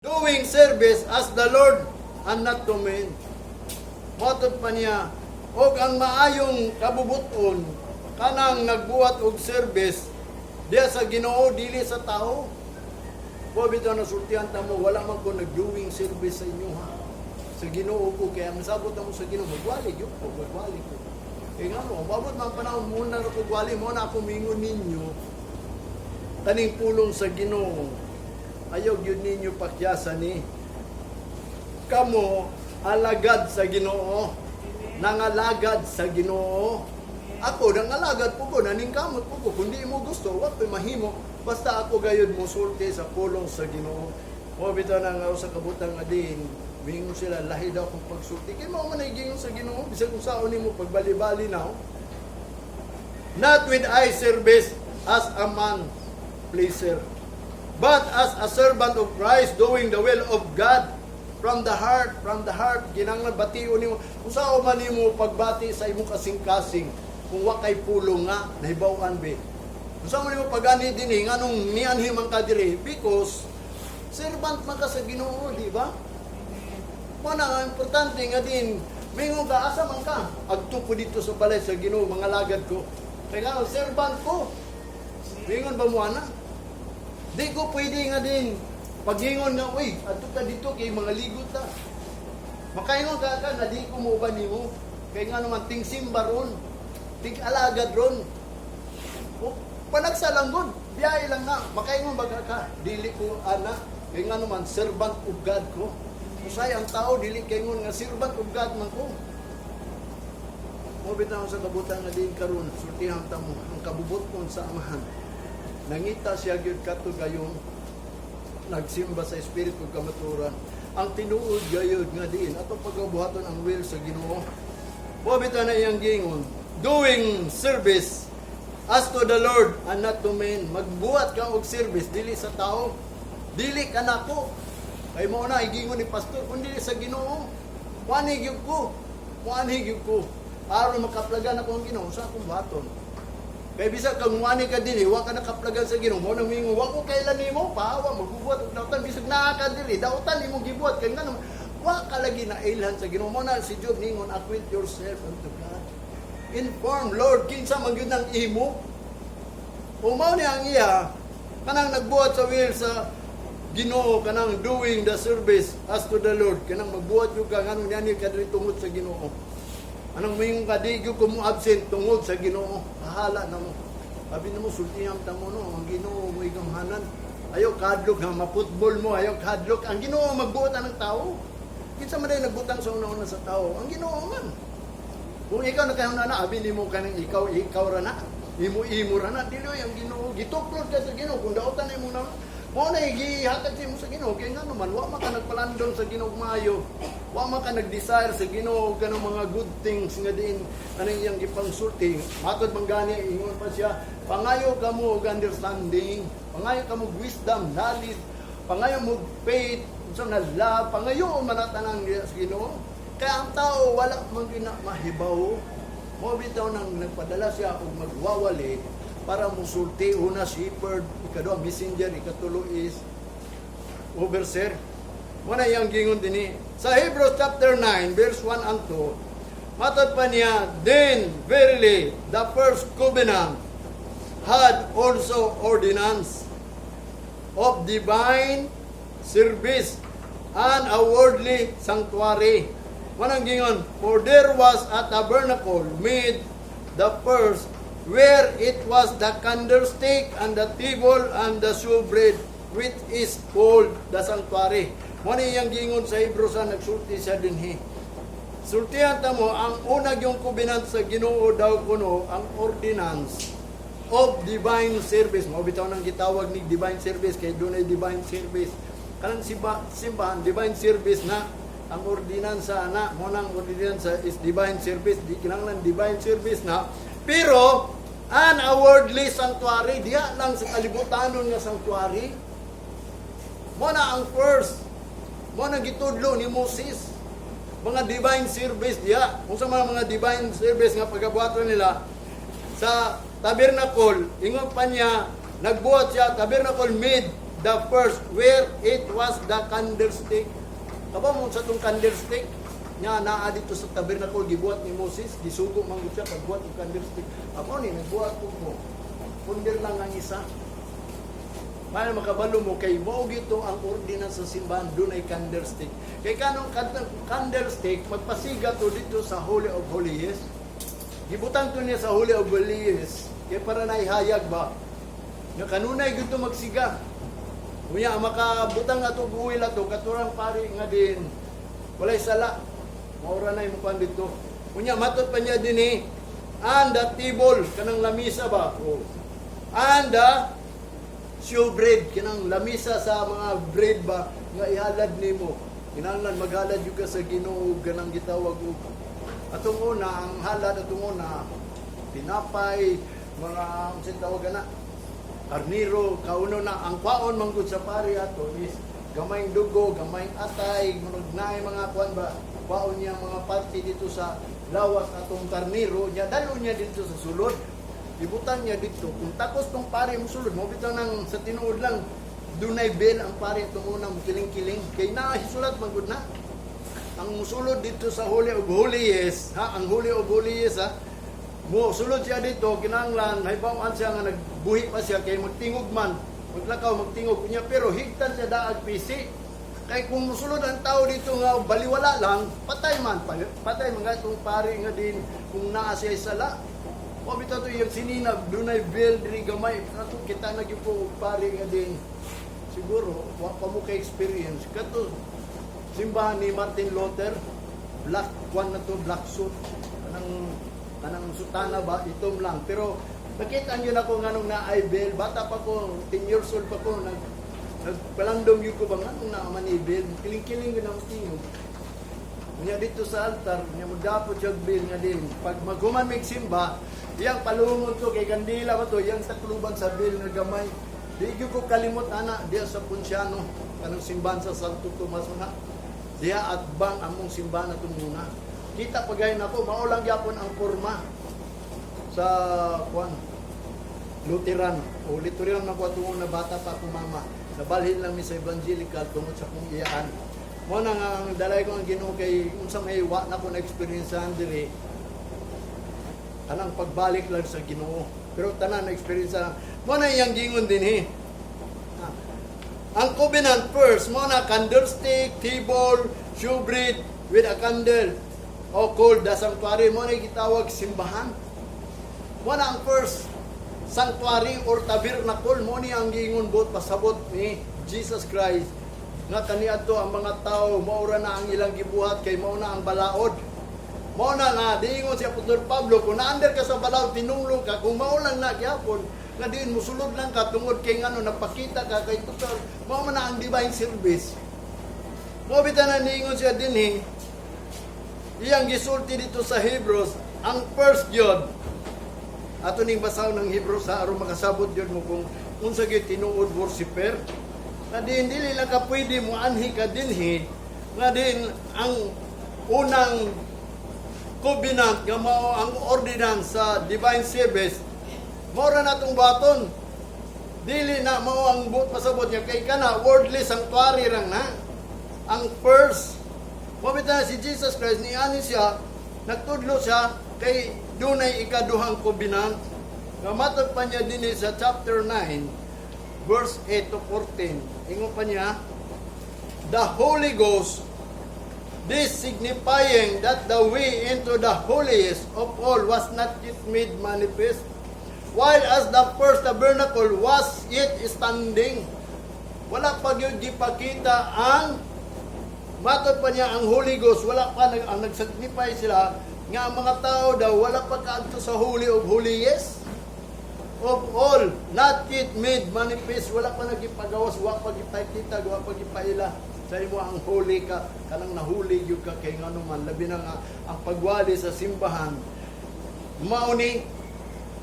doing service as the Lord and not to men. Motod pa niya, og ang maayong kabubuton, kanang nagbuhat og service, diya sa Ginoo, dili sa tao. Po bitaw na sultihan ta mo, wala man ko nag-doing service sa inyo ha. Sa Ginoo ko, kaya ang sabot mo sa Ginoo, magwali yun po, magwali ko. Kaya nga mo, mabot man panahon muna na ko gwali mo na ako mingon ninyo, kaning pulong sa Ginoo. Ayaw yun ninyo pakyasan ni. Kamo, alagad sa Ginoo. Nangalagad sa Ginoo. Ako, nangalagad po ko, naningkamot po ko. Kung di mo gusto, wag ko'y mahimo. Basta ako gayod mo sulti sa pulong sa Ginoo. O bitaw na nga sa kabutang adin, mingon sila, lahi daw kung pagsulti. Kaya mo maniging sa Ginoo, bisag kung saan mo pagbali-bali na. Not with eye service as a man pleaser, but as a servant of Christ, doing the will of God from the heart, ginanglan bation nimo. Kung sao man nimo pagbati sa imong kasing-kasing, kung wa kay pulong nga nahibaw-an be. Kung sao man nimo pagani dinhi nganong nianhi man ka diri, because servant man ka sa Ginoo, di ba? Muna ang importante nga din, mingon ka asa man ka, agtupo dito sa balay sa Ginoo, mga lagad ko. Kaya nga servant ko. Mingon ba mo ana? Di ko pwede nga din paghingon nga, uy, ato ka dito kay mga ligot ta. Makaingon ka na di ko mo ba nimo? Kaya nga naman, ting simba ron, ting alagad ron. O, panagsalanggod, biyahe lang nga, makaingon ba ka? Dili ko, ana, kaya nga naman, servant of God ko. Usay ang tao, dili kaingon nga, servant of God man ko. Mubit na sa kabutan nga din karon, sultihang tamo, ang kabubuton sa amahan. Nangita siya gyud kato gayong nagsimba sa espiritu kamaturan. Ang tinuod gayud nga diin ato pagabuhaton ang will sa Ginoo. Bobita na iyang gingon, doing service as to the Lord and not to men. Magbuhat ka og service dili sa tao, dili ka nako. Kay mo na igingon ni pastor kun dili sa Ginoo. Wani gyud ko. Aron makaplagan ako ang Ginoo sa akong buhaton. Kaya bisa kang muani ka din, wa ka nakaplagan sa Ginoo. Mo nang mingo, wa ko kailan nimo paawa magbubuhat og dautan bisag naa ka dili, dautan nimo gibuhat kay ngano wa ka lagi na ilhan sa Ginoo. Mo na si Job ningon, acquaint yourself unto God. Inform Lord kinsa man gyud nang imo. O mao ni ang iya kanang nagbuhat sa will sa Ginoo, kanang doing the service as to the Lord, kanang magbuhat jud ka nganong niani ka diri tungod sa Ginoo. Anong mayong kadigyo ko mo absent tungod sa Ginoo, kahala na mo. Sabi na mo, sultiham ta mo no, ang Ginoo mo igamhanan. Ayaw kadlok na maputbol mo, ayaw kadlok. Ang Ginoo magbuotan ng tao. Kinsa man ay nagbutang sa una-una sa tao, ang Ginoo man. Kung ikaw nakahuna na, abi ni mo kanang ikaw ra na. Imo ra na, dili ang Ginoo. Gituklod ka sa Ginoo, kung daotan na mo na. Mo na gihatag mo sa Ginoo, kaya nga naman, wa man ka nagpalandong sa Ginoo maayo. Wa man ka nag-desire sa Ginoo kanang mga good things nga diin kanang iyang gipangsulti. Matod man gani ingon pa siya, pangayo kamo og understanding, pangayo kamo og wisdom, knowledge, pangayo mo faith, unsa na love, pangayo man tanang sa Ginoo. Kaya ang tao wala man gina mahibaw. Mo bitaw nang nagpadala siya og magwawali para musulti una shepherd, ikadua messenger, ikatulo is overseer. Muna iyang gingon din sa Hebrews chapter 9 verse 1 and 2. Matod pa niya, then verily the first covenant had also ordinance of divine service and a worldly sanctuary. Manang gingon, for there was a tabernacle made the first, where it was the candlestick and the table and the shewbread, which is called the sanctuary. Muna iyang gingon sa Hebrews na nagsulti siya dinhi. Sultihan ta mo, ang unag yung covenant sa Ginoo daw kuno, ang ordinance of divine service. Mabitaw nang gitawag ni divine service, kay doon ay divine service. Kanang simbahan, divine service na. Ang ordinansa na, munang ordinansa is divine service. Di kinanglan divine service na. Pero, an worldly sanctuary, diya lang sa kalibutanon nga sanctuary. Muna ang first, muna gitudlo ni Moses. Mga divine service diya. Kung sa mga divine service nga pagabuhaton nila, sa tabernacle, ingon pa niya, nagbuhat siya, tabernacle made the first, where it was the candlestick. Kaba mo sa itong candlestick, nga naa dito sa tabernacle, gibuhat ni Moses, gisugo man siya, pagbuhat ng candlestick. Ako ni, nagbuhat ko mo. Pundir lang ang isa. Para makabalo mo, kay mo gito ang ordinance sa simbahan, doon ay candlestick. Kay kanong candlestick, magpasiga to dito sa Holy of Holies. Gibutang to niya sa Holy of Holies, kaya para naihayag ba? Nga kanunay gito magsiga. Kunya, makabutang ato buwil ato, katurang pari nga din, walay sala. Maura na yung mukhang dito. Kunya, matot pa niya din eh, and the table, kanang lamisa ba? Oh. And the showbread, kinang lamisa sa mga bread ba, nga ihalad ni mo. Kinanglan, maghalad yung ka sa Ginoo, ganang gitawag o. Atong una, ang halad atong una, tinapay, mga, ang tawag na, karniro, kauno na, ang kwaon manggod sa pari ato is gamayng dugo, gamayng atay, manugnay mga kuan ba, kwaon niya mga party dito sa lawas atong karniro, niya dalo niya dito sa sulod, ibutan niya dito. Kung takos tong pari mo sulod, mo bitaw nang sa tinuod lang, dunay bel ang pari itong unang kiling-kiling, kay naahisulat manggod na. Ang musulod dito sa Holy of Holies, ha, ang Holy of Holies, ha, mo sulod siya dito, kinanglan, haibawaan siya nga nagbuhi pa siya, kay magtingog man, maglakaw, magtingog niya, pero higtan siya daag pisi. Kay kung musulod ang tao dito nga, baliwala lang, patay man, patay mga itong pari nga din, kung naa siya sala. O bitaw to yung sininag, dunay bel, diri gamay, kato kita nagyo po pari nga din. Siguro, wa pa mo ka-experience. Kato, simbahan ni Martin Luther, black, one na to, black suit, anang sutana ba, itom lang. Pero nakita nyo na ko nga nung na-ay bell, bata pa ko, 10 years old pa ko, nagpalandom yun ko ba nga nung naaman ni bell, kiling-kiling yun ang tingog. Nga dito sa altar, nga magdapot yung bell nga din. Pag maghuman may simba, iyang palungon to, kay kandila ba to, iyang takluban sa bell nga gamay. Di ko kalimot, ana, diya sa Ponciano, kanong simbahan sa Santo Tomas na. Diya at bang among simbahan na muna. Kita pagayon ako, maulang yapon ang forma sa kuan Lutheran o Lutheran na kuwa tungong na bata pa akong mama. Nabalhin lang mi sa evangelical tungod sa kong iyaan. Mo na nga ang dalay ko ang Ginoo kay unsa may wa na ko na experiencean diri. Kanang pagbalik lang sa Ginoo. Pero tanan na experience na. Mo na iyang gingon din eh. Ang covenant first, mo na candlestick, table, showbread with a candle. O called the sanctuary, mo na gitawag simbahan. Mo na ang first sanctuary or tabernacle, mo ni ang giingon bot pasabot ni Jesus Christ. Nga kaniadto ang mga tao, maura na ang ilang gibuhat kay mao na ang balaod. Mao na nga diingon si Apostol Pablo, kung naandar ka sa balaod tinunglo ka, kung mao lang na gyapon, nga diin musulod lang ka tungod kay ngano napakita ka kay tutor, mao man na ang divine service. Mo bitan na niingon siya dinhi. Iyang gisulti dito sa Hebrews, ang first yun, ato ning basaw ng Hebrews sa aron makasabot yun mo kung unsa gyud tinuod worshiper, na din dili lang ka pwede mo anhi ka dinhi, nga din ang unang covenant nga mao ang ordinance sa divine service, mao ra natong baton. Dili na mao ang pasabot niya kay kana worldly sanctuary rang na. Ang first mabita si Jesus Christ, ni ani siya, nagtudlo siya, kay dunay ikaduhang covenant. Nga matod pa niya din sa chapter 9, verse 8 to 14. Ingon pa niya, the Holy Ghost, this signifying that the way into the holiest of all was not yet made manifest, while as the first tabernacle was yet standing. Wala pa yun gipakita ang matod pa niya ang Holy Ghost, wala pa ang nag-sanctify sila, nga ang mga tao daw, wala pa kaadto sa Holy of Holies of all, not yet made manifest, wala pa nagipagawas, wala pa gipakita, wala pa gipaila sa imo ang holy ka, kanang nahuli yung ka kay ngano man, labi na nga ang pagwali sa simbahan. Mauni,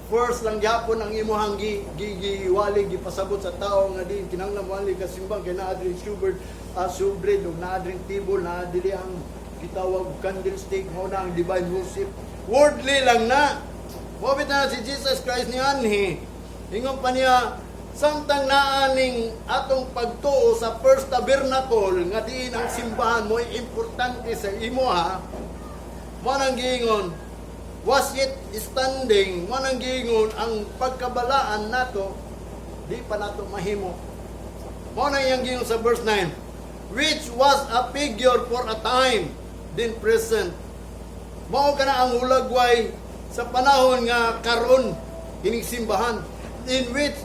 first lang yapon ang imuhang giwali, gipasabot sa tao nga din, kinanglan wali ka simbang, kay naadring showbread, o naadring table, naadili ang kitawag candlestick, mo na ang divine worship. Worldly lang na. Mabit na si Jesus Christ ni Anhi. Ingon pa niya Samtang naaning atong pagtuo sa first tabernacle nga diin ang simbahan mo importante sa imo ha. Mo nang giingon, was it standing, mo nang giingon ang pagkabalaan nato di pa nato mahimo. Mo nang yang giingon sa verse 9, which was a figure for a time then present. Mao kana ang hulagway sa panahon nga karon kining simbahan, in which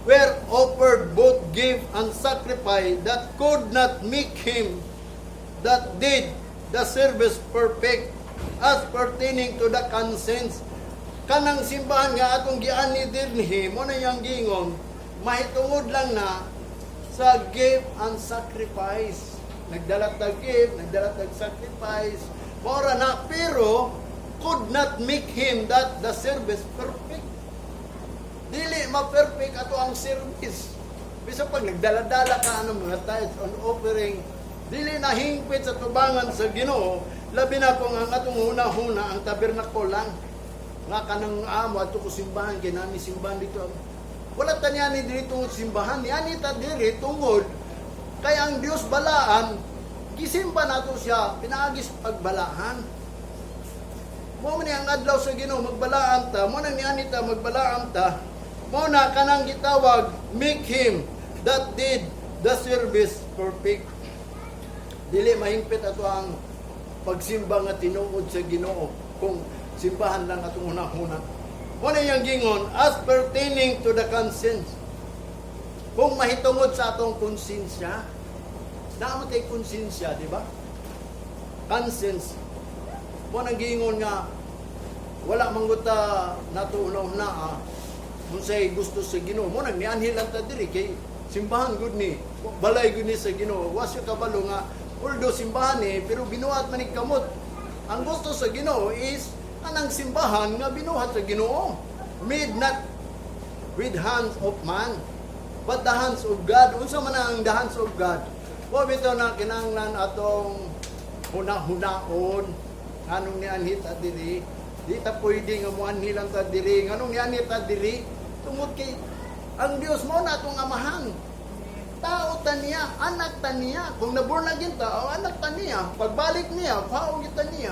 were offered both gift and sacrifice that could not make him that did the service perfect as pertaining to the conscience. Kanang simbahan nga atong giani dinhi mo na yang gingon mahitungod lang na sa gift and sacrifice. Nagdala tag gift, nagdala tag sacrifice. Mora na pero could not make him that the service perfect. Dili ma-perfect ato ang service. Bisa pag nagdala-dala ka ng mga tithes on offering, dili na hingpit sa tubangan sa Ginoo, labi na kung ang atong huna-huna ang tabernacle lang. Nga kanang amo ato ko simbahan, kinami simbahan dito. Wala ta niya ni diri tungod simbahan, yani ta diri tungod kay ang Dios balaan, gisimba nato siya, pinaagis pagbalaan. Mo man ang adlaw sa Ginoo magbalaan ta, mo nang niani ta magbalaan ta. Muna kanang gitawag, make him that did the service perfect. Dili mahingpit ato ang pagsimba nga tinuod sa Ginoo kung simbahan lang atong una-una. Muna yang gingon, as pertaining to the conscience. Kung mahitungod sa atong konsensya, naman tayo konsensya, di ba? Conscience. Muna gingon nga, wala mangguta nato una-una kung sa'y gusto sa Ginoo mo nang nianhil ang tadiri kay simbahan gud ni balay gud ni sa Ginoo wasyo kabalo nga although simbahan pero binuhat man ni kamot. Ang gusto sa Ginoo is anang simbahan nga binuhat sa Ginoo, made not with hands of man but the hands of God. Unsa man ang the hands of God? Wa bitaw na kinahanglan atong huna-hunaon anong nianhit at diri. Di ta pwede nga muanhil ang tadiri nganong nianhit at diri. Tungod kay ang Dios mo na itong amahan. Tao ta niya, anak ta niya. Kung naborn again tao, anak ta niya. Pagbalik niya, paong kita niya.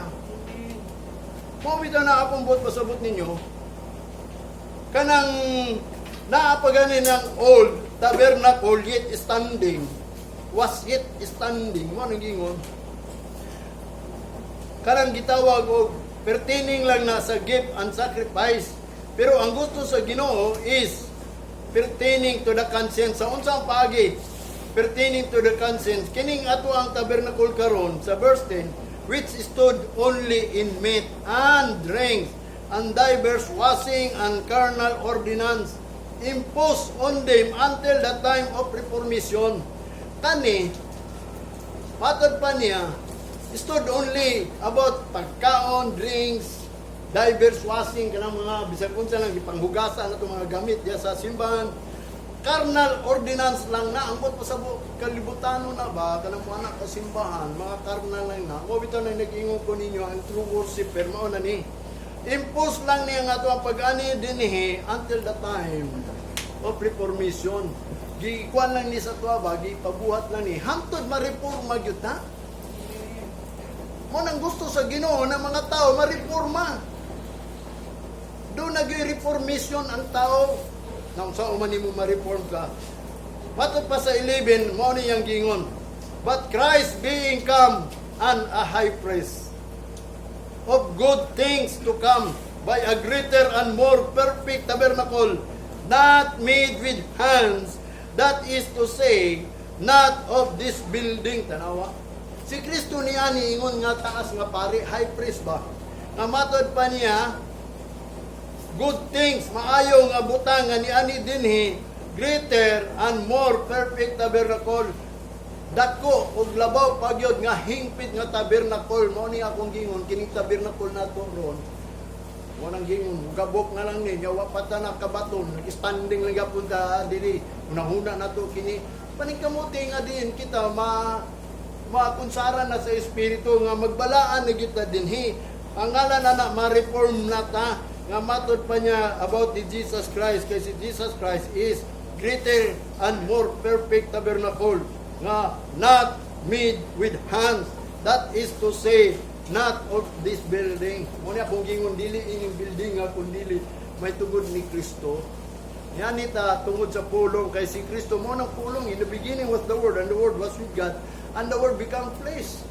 Mawita na akong buot pasabot ninyo. Kanang naapaganin ng old tabernacle yet standing. Was yet standing. Mo nang gingon. Kanang gitawag og pertaining lang na sa gift and sacrifice. Pero ang gusto sa Ginoo is pertaining to the conscience. Sa unsang paagi, pertaining to the conscience. Kining ato ang tabernacle karon sa verse 10, which stood only in meat and drink, and divers washing and carnal ordinance, imposed on them until the time of reformation. Kani, matod pa niya, stood only about pagkaon, drinks, divers washing, kanang mga bisag unsa lang ipanghugasan nato mga gamit diya sa simbahan. Carnal ordinance lang na ambot pa sa kalibutano na ba kanang mga anak sa simbahan, mga carnal lang na. Mo bitaw na nag-ingon ko ninyo ang true worshiper mao na ni. Impose lang niya nga ato ang pag-ani dinhi until the time of reformation. Gikuan lang ni sa tuwa ba, gipabuhat lang ni hangtod ma-reforma gyud ta. Mo nang gusto sa Ginoo na mga tao ma-reforma. Doon nag-reformation ang tao. Nang sa umani mo ma-reform ka. Matod pa sa 11, mo ni yang gingon. But Christ being come and a high priest of good things to come by a greater and more perfect tabernacle, not made with hands, that is to say, not of this building. Tanawa. Si Kristo niya niingon nga taas nga pari, high priest ba? Nga matod pa niya, good things, maayo nga butang nga niani dinhi, greater and more perfect tabernacle. Dako og labaw pagyod nga hingpit nga tabernacle. Mao ni akong gingon kining tabernacle nato ron. Wanang gingon gabok na lang ni yawa pata na kabaton, nag-standing lang gyapon ta dili. Unahuna nato kini paningkamuti nga din kita makunsaran na sa espiritu nga magbalaan na kita dinhi. Ang ngalan na ma-reform na ta nga matod pa niya about the Jesus Christ, kay si Jesus Christ is greater and more perfect tabernacle nga not made with hands, that is to say, not of this building. Muna kung gingon dili ining building nga kundi may tugod ni Kristo. Yan ita tungod sa pulong kay si Kristo mo nang pulong. In the beginning was the Word, and the Word was with God, and the Word became flesh.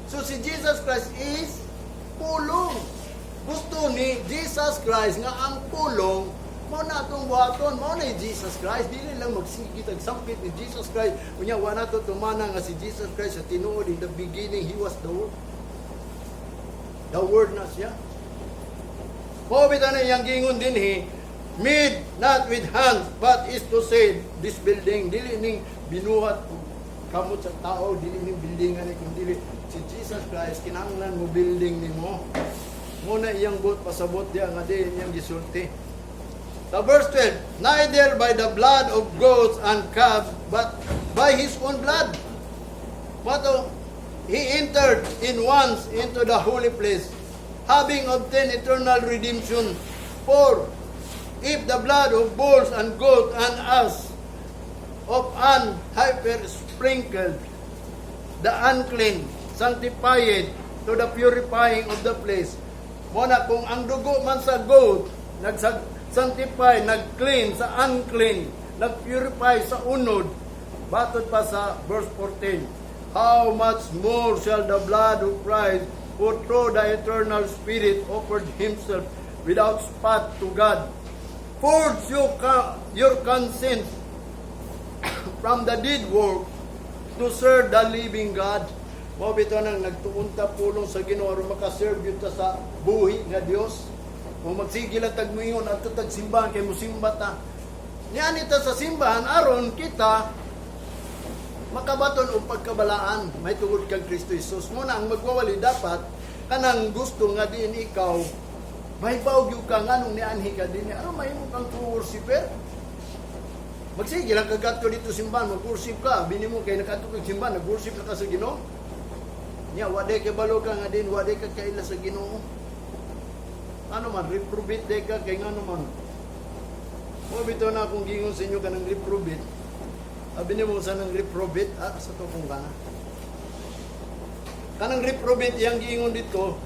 So si Jesus Christ is pulong. Gusto ni Jesus Christ nga ang pulong mo na itong buhaton, mo na Jesus Christ. Dili lang magsigit ang sampit ni Jesus Christ. Unya, wala to tumana nga si Jesus Christ sa tinuod. In the beginning, He was the Word. The Word na siya. Pabita na iyang gingon din made not with hands, but is to say, this building, dili ning binuhat kamot sa tao, dili ning buildingan ni kundi si Jesus Christ, kinahanglan mo building nimo. Muna iyang buot pasabot diya nga di iyang gisulti. The verse 12, neither by the blood of goats and calves, but by His own blood. But He entered in once into the holy place, having obtained eternal redemption. For if the blood of bulls and goats and ass of an heifer sprinkled the unclean, sanctified to the purifying of the place. Muna kung ang dugo man sa goat, nag-sanctify, nag-clean sa unclean, nag-purify sa unod, batod pa sa verse 14, how much more shall the blood of Christ, who through the eternal Spirit offered Himself without spot to God, purge your conscience from the dead work to serve the living God. Mao bito nang nagtuunta pulong sa Ginoo aron makaserve yun ta sa buhi nga Dios. Kung magsige lang tagmuingon at tagsimbahan kay musimba ta. Niyan ita sa simbahan aron kita makabaton og pagkabalaan may tungod kang Kristo Jesus. Muna ang magwawali dapat kanang gusto nga diin ikaw may bawgyud ka nganong nianhi ka dinhi aron mahimo kang worshiper. Magsige lang kagadto dito simbahan mag-worship ka bini mo kay nakadto kag simbahan nag-worship na ka sa Ginoo. Nya wade kay balo ka nga din wade ka kaila sa Ginoo. Ano man reprobate day ka kay ngano man. Mo bitaw na akong gingon sa inyo kanang reprobate. Abi ni mo sa nang reprobate sa to kung kana. Kanang reprobate yang gingon dito.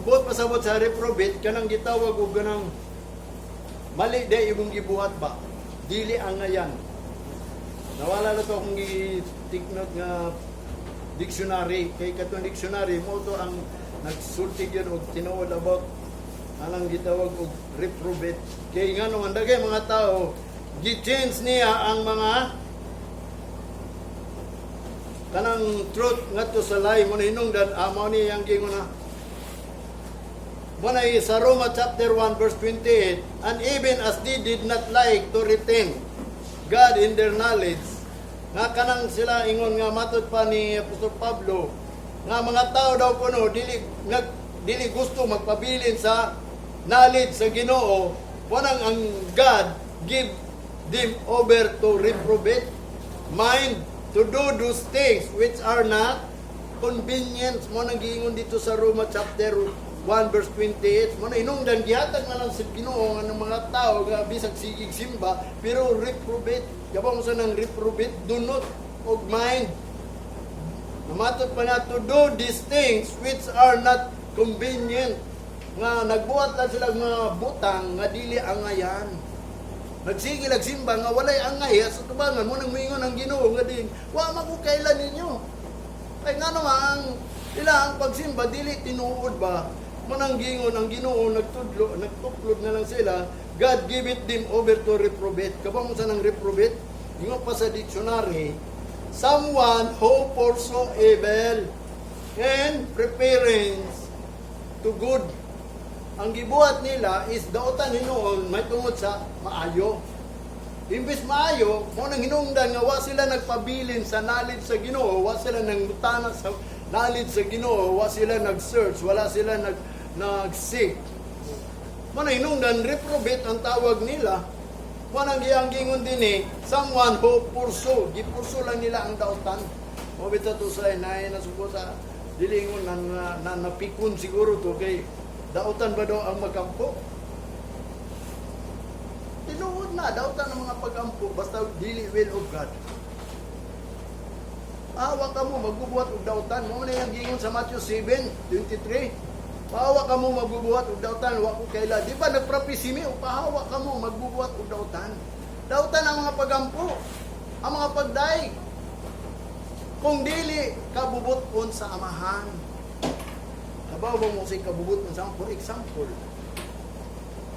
Buot pasabot sa reprobate kanang gitawag og ganang mali day imong gibuhat ba dili ang ngayan nawala na to akong gitiknot nga dictionary kay katong dictionary mo to ang nagsulti gyud og tinuod about anang gitawag og reprobate kay ngano man dagay mga tao gi-change niya ang mga kanang truth ngadto sa lie mo hinungdan amo ni yang gingon na Muna sa Roma chapter 1 verse 28, and even as they did not like to retain God in their knowledge, nga kanang sila ingon nga matod pa ni Apostol Pablo, nga mga tao daw kuno dili gusto magpabilin sa knowledge sa Ginoo, wanang ang God give them over to reprobate mind to do those things which are not convenient. Mo nang giingon dito sa Roma chapter 1 verse 28 mo na inungdan gihatag na lang sa Ginoo ng mga tao nga bisag sigig simba pero reprobate yabang mo sa nang reprobate do not og mind namatod pa na to do these things which are not convenient nga nagbuhat lang sila mga butang nga dili angayan nagsige simba nga walay angay sa tubangan mo nang moingon ang Ginoo nga din wa makukailan ninyo ay ngano ang ila ang pagsimba dili tinuod ba manang gingon ang Ginoo nagtuklod na lang sila God give it them over to reprobate kabang sa nang reprobate ingon pa sa dictionary someone who pursue evil and preparing to good ang gibuhat nila is dautan hinuon may tungod sa maayo Imbis maayo, mo nang hinungdan nga wa sila nagpabilin sa knowledge sa Ginoo, wa sila nangutana sa knowledge sa Ginoo, wa sila nag-search, wala sila nag-seek. Mo nang hinungdan reprobate ang tawag nila. Mo nang gianggingon din someone who pursue, gipurso lang nila ang dautan. Mo bitaw to sa inay na subuta dilingon na napikon siguro to kay dautan ba daw ang magkampo? Tinuod na, dautan ng mga pagampo, basta dili will of God. Awa ka mo, magbubuhat og dautan. Mo na yung gingon sa Matthew 7:23. Pahawa ka mo, magbubuhat og dautan, wa ko kaila. Di ba nagprophecy mi, pahawa ka mo, magbubuhat og dautan. Dautan ang mga pagampo, ang mga pagdaig. Kung dili kabubuton sa amahan. Habaw mo say kabubuton sa, for example,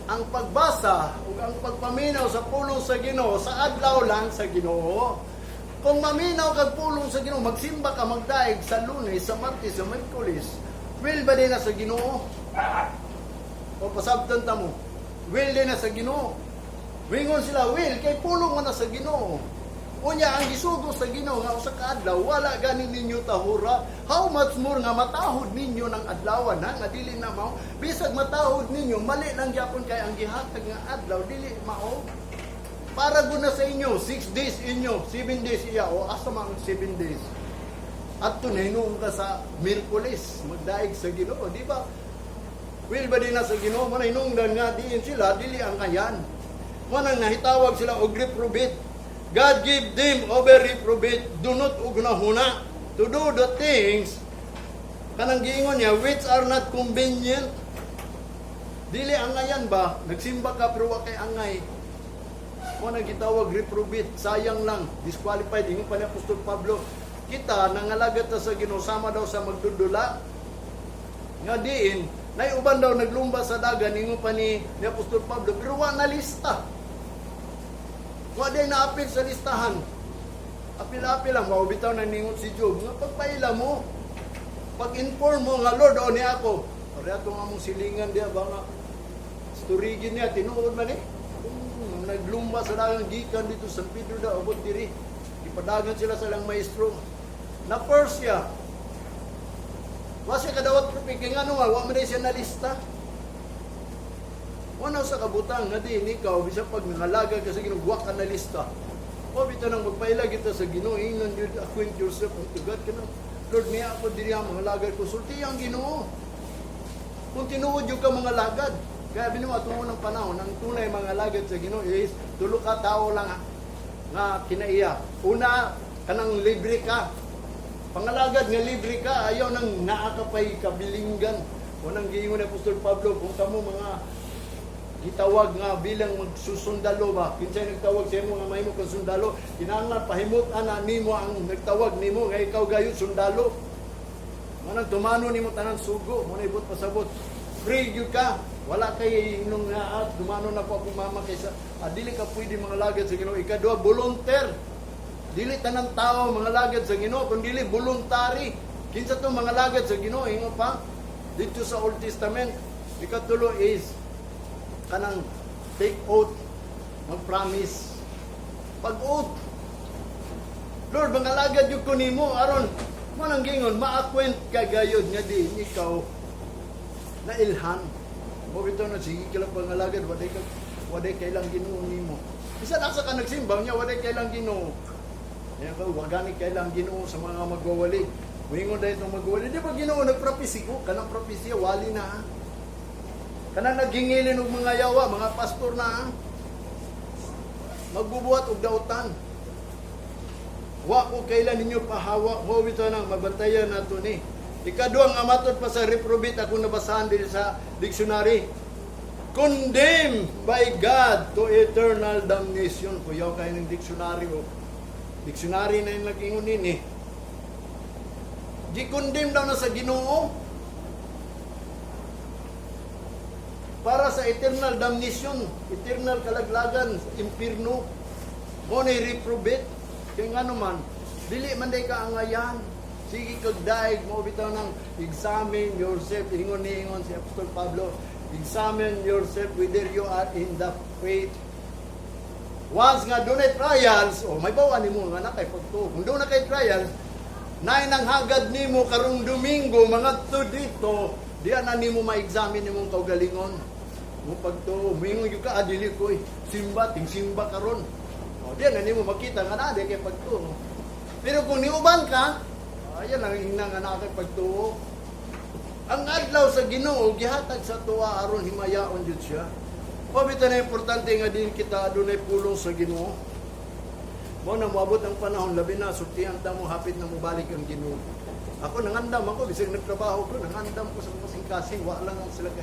ang pagbasa ug ang pagpaminaw sa pulong sa Ginoo sa adlaw lang sa Ginoo. Kung maminaw kag pulong sa Ginoo, magsimba ka magdaig sa Lunes, sa Martes, sa Miyerkules, will ba din na sa Ginoo? O pasabtan ta mo, will din na sa Ginoo. Wingon sila, will kay pulong man na sa Ginoo. Unya ang gisugo sa Ginoo nga usa ka adlaw wala gani ninyo tahura. How much more nga matahod ninyo ng adlawan nga dili na mao. Bisag matahod ninyo mali lang gyapon kay ang gihatag nga adlaw dili mao. Para gud na sa inyo 6 days inyo, 7 days iya o asa man 7 days. At tunaynon ka sa Miyerkules magdaig sa Ginoo, di ba? Will ba din na sa Ginoo mo hinungdan nga diin sila dili ang kayan. Mo nang nahitawag sila og reprobate. God give them over reprobate, do not ugnahuna to do the things kanang giingon niya which are not convenient. Dili angayan ba? Nagsimba ka pero wa kay angay. Mo nang gitawag reprobate, sayang lang, disqualified. Ingon pa ni Apostol Pablo, kita nangalagat ta sa Ginoo sama daw sa magdudula. Nga diin, nay uban daw naglumba sa dagan, ingon pa ni Apostol Pablo, pero wa na lista. Wa day naapil sa listahan. Apil-apil lang, maubitaw na ningot si Job. Nga pagpaila mo, pag-inform mo nga, Lord, o niya ako. Pare ato nga mong silingan diya, ba nga, storigin niya, tinuod man naglumba sa dagang gikan dito, San Pedro da, abot diri. Ipadagan sila sa lang maestro. Na Persia. Wa siya kadawat propik, kaya nga nga, wa man siya na lista. Wala sa kabutang nga din ikaw bisan pag nangalaga ka sa Ginoo wa ka na lista. O bitaw nang magpailag kita sa Ginoo, ingnon you acquaint yourself unto God kana. Lord, niya ako diri ang mga lagad ko sulti ang Ginoo. Kung tinuod yung ka mga lagad, kaya binuwa tungo ng panahon ang tunay mga lagad sa Ginoo is tulo ka tao lang nga kinaiya. Una, kanang libre ka. Pangalagad nga libre ka, ayaw nang naakapay kabilinggan. Unang giingon ni Apostol Pablo kung kamo mga gitawag nga bilang magsusundalo ba, kinsay nagtawag sa imo nga mahimo kang sundalo, kinahanglan pahimut-an na nimo ang nagtawag nimo nga ikaw gayon sundalo. Manang tumano nimo tanan sugo, mo na ibot pasabot. Free gyud ka, wala kay inong nga dumano na po ako mama kaysa dili ka pwede mga lagad sa Ginoo. Ikadua, volunteer. Dili tanan tao mga lagad sa Ginoo, kundi dili voluntary. Kinsa to mga lagad sa Ginoo, ingon pa dito sa Old Testament. Ikatulo is kanang take oath, mag-promise. Pag-oath. Lord, mga lagad yung kunimo, aron, mo nang gingon, ma-acquaint ka gayod nga di, ikaw, na ilhan. Mo bito na, sige kailang mga lagad, waday kailang Ginoo nimo. Isa nasa ka nagsimbang niya, waday kailang Ginoo. Yan ka, wagani kailang Ginoo sa mga magwawali. Wingon dahil itong magwawali. Di ba Ginoo, nagpropesi ko? Kanang propesya, wali na. Kanang naghingilin og mga yawa, mga pastor na magbubuhat og dautan. Wa ko kailan ninyo pahawa, mo bitaw nang mabantayan nato ni. Ikaduhang amatot pa sa reprobate ako nabasahan din sa dictionary. Condemned by God to eternal damnation. Kuyaw kayo ng dictionary o. Dictionary na yung nag-ingon nini. Di-condemn daw na sa Ginoo. Para sa eternal damnation, eternal kalaglagan, impirno, mo na reprobate, kaya nga naman, dili man day ka angayan, sige kag daig, mo bitaw ng examine yourself, ingon si Apostol Pablo, examine yourself whether you are in the faith. Once nga doon ay trials, may bawa ni mo nga na kay pagtuo. Kung doon na kay trials, na nang hagad ni mo karong Domingo, mga to dito, diyan na ni mo ma-examine ni mong kaugalingon. Mo pagtuo, mingon yung ka, adili ko simba, ting simba karon. Diyan na ni mo makita nga na, kay pagtuo. Pero kung niuban ka, ayan lang hingna nga na kay pagtuo. Ang adlaw sa Ginoo, gihatag sa tuwa aron himayaon jud siya. Pabita na importante nga din kita adunay pulong sa Ginoo. Mo na moabot ang panahon labi na sultihan ta mo hapit na mobalik ang Ginoo. Ako nangandam ako bisag nagtrabaho ko nangandam ko sa kasing-kasing wa lang sila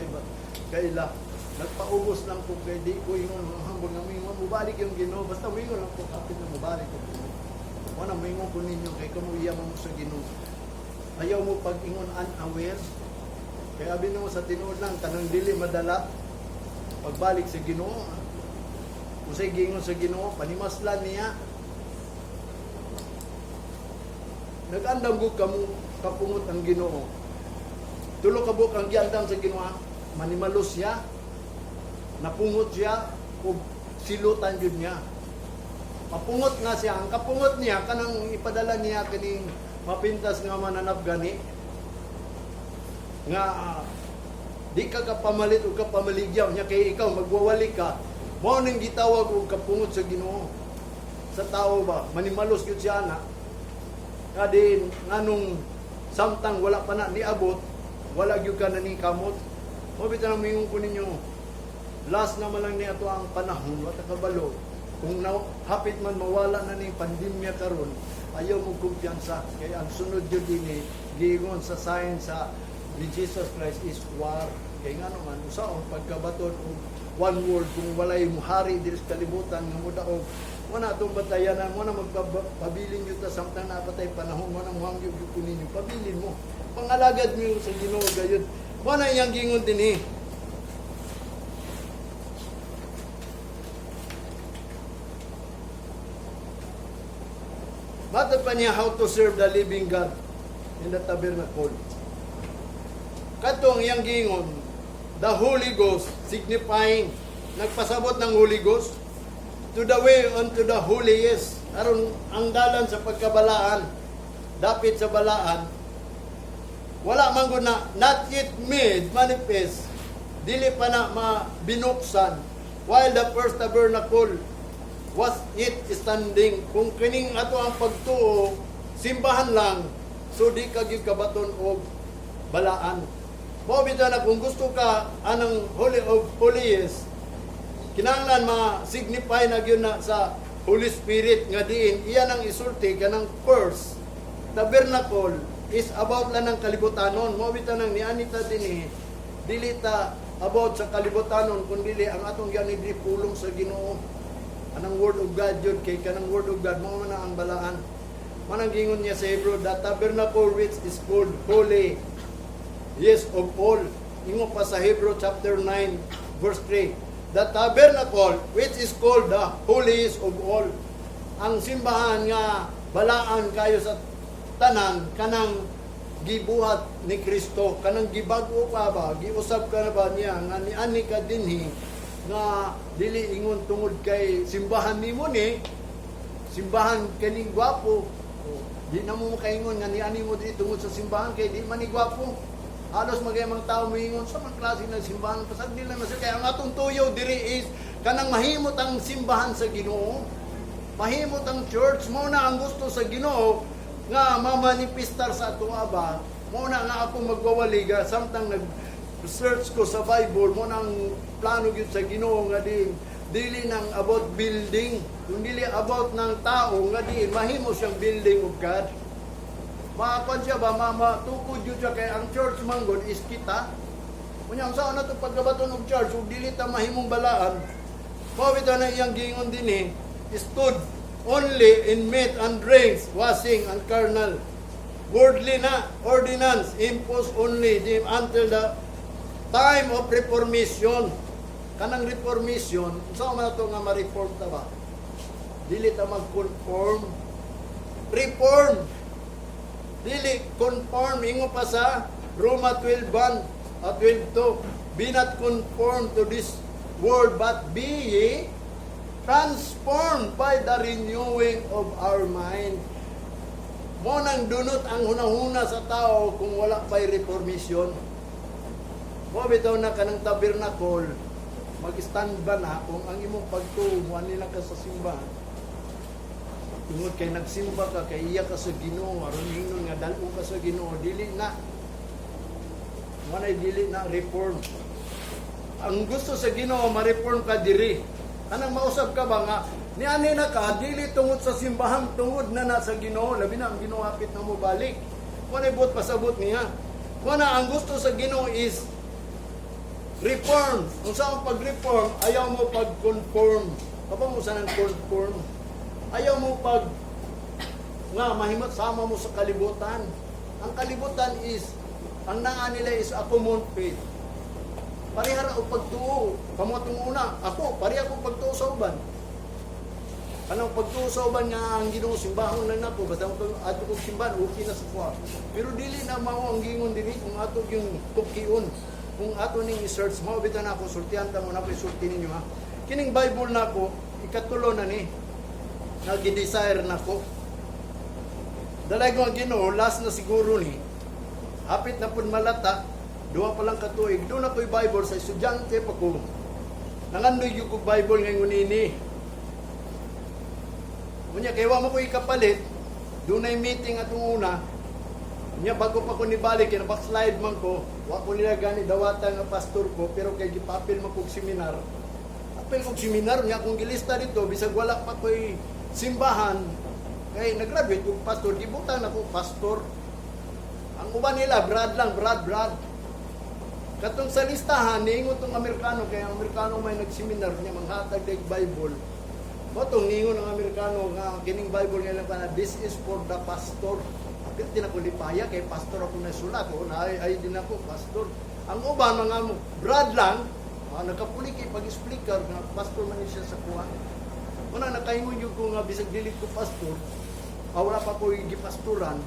kaila. Nagpaubos lang ko kay di ko ingon hambog na mingon mobalik yung Ginoo basta mingon lang ko hapit na mobalik ang Ginoo. Mo na mingon ko ninyo kay kamuya mo sa Ginoo. Ayaw mo pag-ingon unaware. Kaya abi mo sa tinuod lang kanang dili madala pagbalik sa Ginoo. Usay gingon sa Ginoo, panimaslan niya. Nag-andam gud kamo kapungot ang Ginoo. Tulo ka buk ang giandam sa Ginoo, manimalos siya. Napungot siya ug silutan jud niya. Mapungot nga siya, ang kapungot niya kanang ipadala niya kining mapintas nga mananap gani. Nga di ka kapamalit o kapamaligyaw niya kay ikaw magwawali ka mao ning gitawag og kapungot sa Ginoo sa tao ba manimalos gyud siya na kadin nganong samtang wala pa na niabot wala gyud ka na ni kamot mo bitan ang mingon ko ninyo last na man lang ni ato ang panahon wa ta kabalo kung hapit man mawala na ning pandemya karon ayaw mo kumpiyansa kay ang sunod gyud dinhi giingon sa science sa ni Jesus Christ is war. Kaya nga naman, usaon, pagkabaton o one world, kung walay muhari diri sa kalibutan, nga mo daog, wala itong batayanan, wala magpabilin yun ta, samtang napatay panahon, wala muhang yung kunin yung pabilin mo. Pangalagad mo sa Ginoo gayud. Wala iyang gingon din Matod pa niya how to serve the living God in the tabernacle. Katong iyang gingon, the Holy Ghost signifying, nagpasabot ng Holy Ghost, to the way unto the holiest, aron ang dalan sa pagkabalaan, dapit sa balaan, wala man gud na, not yet made manifest, dili pa na binuksan, while the first tabernacle was it standing. Kung kining ato ang pagtuo, simbahan lang, so di ka gyud kabaton og balaan. Mo bitaw na kung gusto ka anang Holy of Holies, kinahanglan ma-signify na gyud na sa Holy Spirit nga diin iyan ang isulti kanang first tabernacle is about lang ng kalibutanon. Mo bitaw nang nianita dinhi dili ta about sa kalibutanon kundi ang atong gianidri pulong sa Ginoo. Anang word of God jud kay kanang word of God mao man ang balaan. Manang gingon niya sa Hebrew, the tabernacle which is called holy, yes, of all. Ingo pa sa Hebrew chapter 9, verse 3. The tabernacle, which is called the holiest of all. Ang simbahan nga balaan kayo sa tanan, kanang gibuhat ni Kristo, kanang gibag-o ka ba, giusab ka na ba niya, nga niani ka dinhi, nga dili ingon tungod kay simbahan nimo ni, simbahan kaning gwapo, di na mo kaingon nga niani mo dito tungod sa simbahan kay di man ni gwapo. Halos magayang tao moingon sa mga klase ng simbahan pasag dili na kay ang atong tuyo diri is kanang mahimot ang simbahan sa Ginoo. Mahimot ang church mo na ang gusto sa Ginoo nga mamanifestar sa ato ba. Mo na nga ako magwawaliga samtang nag-search ko sa Bible mo nang plano gyud sa Ginoo nga dili nang about building, kundi about ng tao nga di mahimo siyang building of God. Maapan siya ba, matukod yun siya kay ang church manggod is kita. Kunya, saan na ito pagkabaton ng church, kung dili ta mahimong balaan, pawita na iyang gingon din stood only in meat and drinks, washing and carnal. Worldly na, ordinance, imposed only until the time of reformation. Kanang reformation, saan man ito nga ma-reform ta ba? Dili ta mag-conform. Reform. Dili conform, ingo pa sa Roma 12:1 at 12:2. Be not conformed to this world, but be ye Transformed by the renewing of our mind. Mo nang dunot ang hunahuna sa tao kung wala pa'y reformation. Mo bitaw na kanang tabernacle, mag-stand ba na kung ang imong pagtuo mo nila ka sa simbahan. Tungod kay nagsimba ka, kay iya ka sa Ginoo, aron hingon nga dalo ka sa Ginoo, dili na. Manay dili na reform. Ang gusto sa Ginoo, ma-reform ka diri. Anang mausap ka ba nga, niani na ka, dili tungod sa simbahan, tungod na sa Ginoo, labi na ang Ginoo hapit na mo balik. Manay buot pasabot niya. Mana ang gusto sa Ginoo is reform. Kung saan pag-reform, ayaw mo pag-conform. Kapag mo saan conform, ayaw mo pag nga mahimot sama mo sa kalibutan. Ang kalibutan is, ang naa nila is a common faith. Parihara o pagtuo. Kamotong una, ako, pari ako pagtuo sa uban. Anong pagtuo sa uban nga ang Ginoo simbahon lang nako, basta ato kong simbahan, okay na sa kuha. Pero dili na mao ang gingon dili kung ato yung tukion. Kung ato ning i-search mo, bitan ako, sultihan ta mo na po isulti ninyo ha. Kining Bible na ko, ikatulo na ni, nag-desire na ko. Dalay ko ang Ginoo, last na siguro ni, hapit na po malata, duwa pa lang katuig, doon na ko'y Bible sa estudyante pa ko. Nangandoy yung Bible ngayon ini. Kunya, kaya mo ko ikapalit, doon na yung meeting atong una, niya bago pa ko nibalik, kaya backslide man ko, wa ko nila gani dawata nga pastor ko, pero kay gipapil man kong seminar. Apil kong seminar, niya akong gilista dito, bisag wala pa ko'y simbahan, kay nag-graduate kong pastor, gibutan ako pastor. Ang uban nila, Brad lang, Brad. Katong sa listahan, niingon tong Amerikano, kaya ang Amerikano may nagseminar niya, manghatag ng Bible. Motong niingon ng Amerikano, nga kining Bible nila pa na, this is for the pastor. Apil din ako lipaya, kay pastor ako nasulat, o ay din ako, pastor. Ang uban, mga Brad lang, nagkapuli kay pag-explicar, nga pastor man siya sa kuha. Una, nakaingon yung kung bisag dilit ko pastor, wala pa ko gipastoran,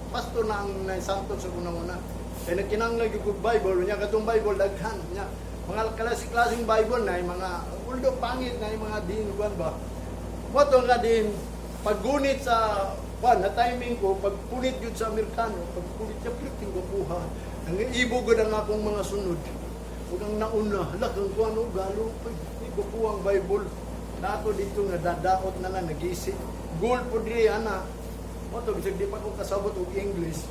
pastor na ang santo sa kunang-una. Kaya nagkinanglag yung Bible, niya katong Bible, daghan niya. Mga klaseng Bible na, mga, although pangit na yung mga dinugan ba. Moto nga din, paggunit sa, na timing ko, pagpunit yun sa Amerikano, pagpunit niya, piling ko puha. Ang ibugod ang akong mga sunod. Huwag ang nauna, halakang ko ano, galo, ibo po ang Bible. Nato dito nga dadaot na lang, nag-isip. Goal po di, ana. Moto, bisag di pa ko kasabot og English.